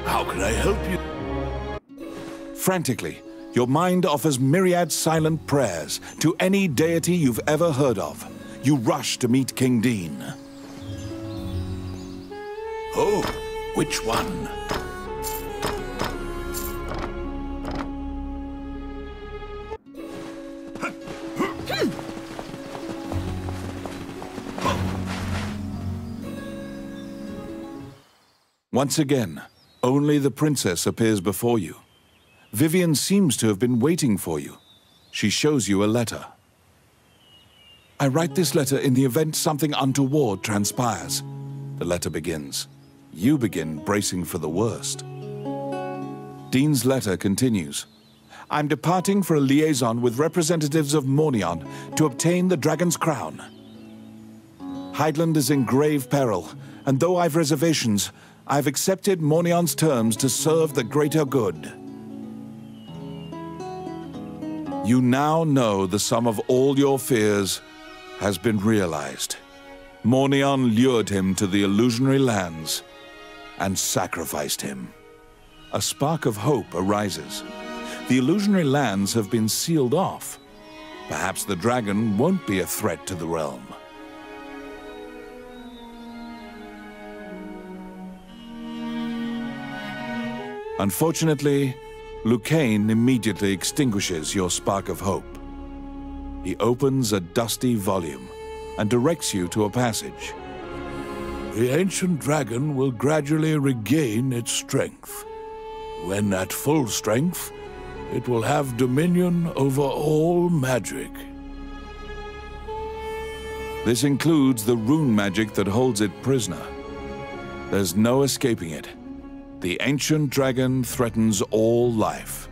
how can I help you?
Frantically, your mind offers myriad silent prayers to any deity you've ever heard of. You rush to meet King Dean.
Oh, which one?
Once again, only the princess appears before you. Vivian seems to have been waiting for you. She shows you a letter. I write this letter in the event something untoward transpires. The letter begins. You begin bracing for the worst. Dean's letter continues. I'm departing for a liaison with representatives of Mornion to obtain the dragon's crown. Heidland is in grave peril, and though I've reservations, I've accepted Mornion's terms to serve the greater good. You now know the sum of all your fears has been realized. Mornion lured him to the illusionary lands and sacrificed him. A spark of hope arises. The illusionary lands have been sealed off. Perhaps the dragon won't be a threat to the realm. Unfortunately, Lucane immediately extinguishes your spark of hope. He opens a dusty volume and directs you to a passage.
The ancient dragon will gradually regain its strength. When at full strength, it will have dominion over all magic.
This includes the rune magic that holds it prisoner. There's no escaping it. The ancient dragon threatens all life.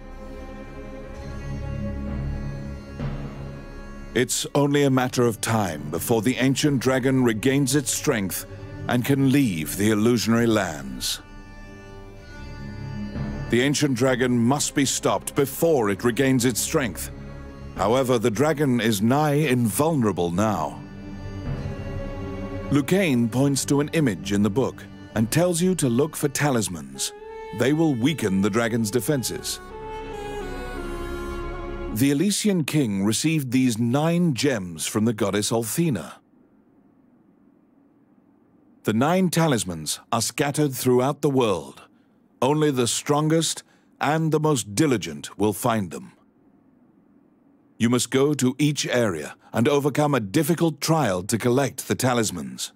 It's only a matter of time before the ancient dragon regains its strength and can leave the illusionary lands. The ancient dragon must be stopped before it regains its strength. However, the dragon is nigh invulnerable now. Lucane points to an image in the book and tells you to look for talismans. They will weaken the dragon's defenses. The Elysian king received these 9 gems from the goddess Althena. The 9 talismans are scattered throughout the world. Only the strongest and the most diligent will find them. You must go to each area and overcome a difficult trial to collect the talismans.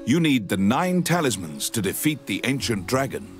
You need the 9 talismans to defeat the ancient dragon.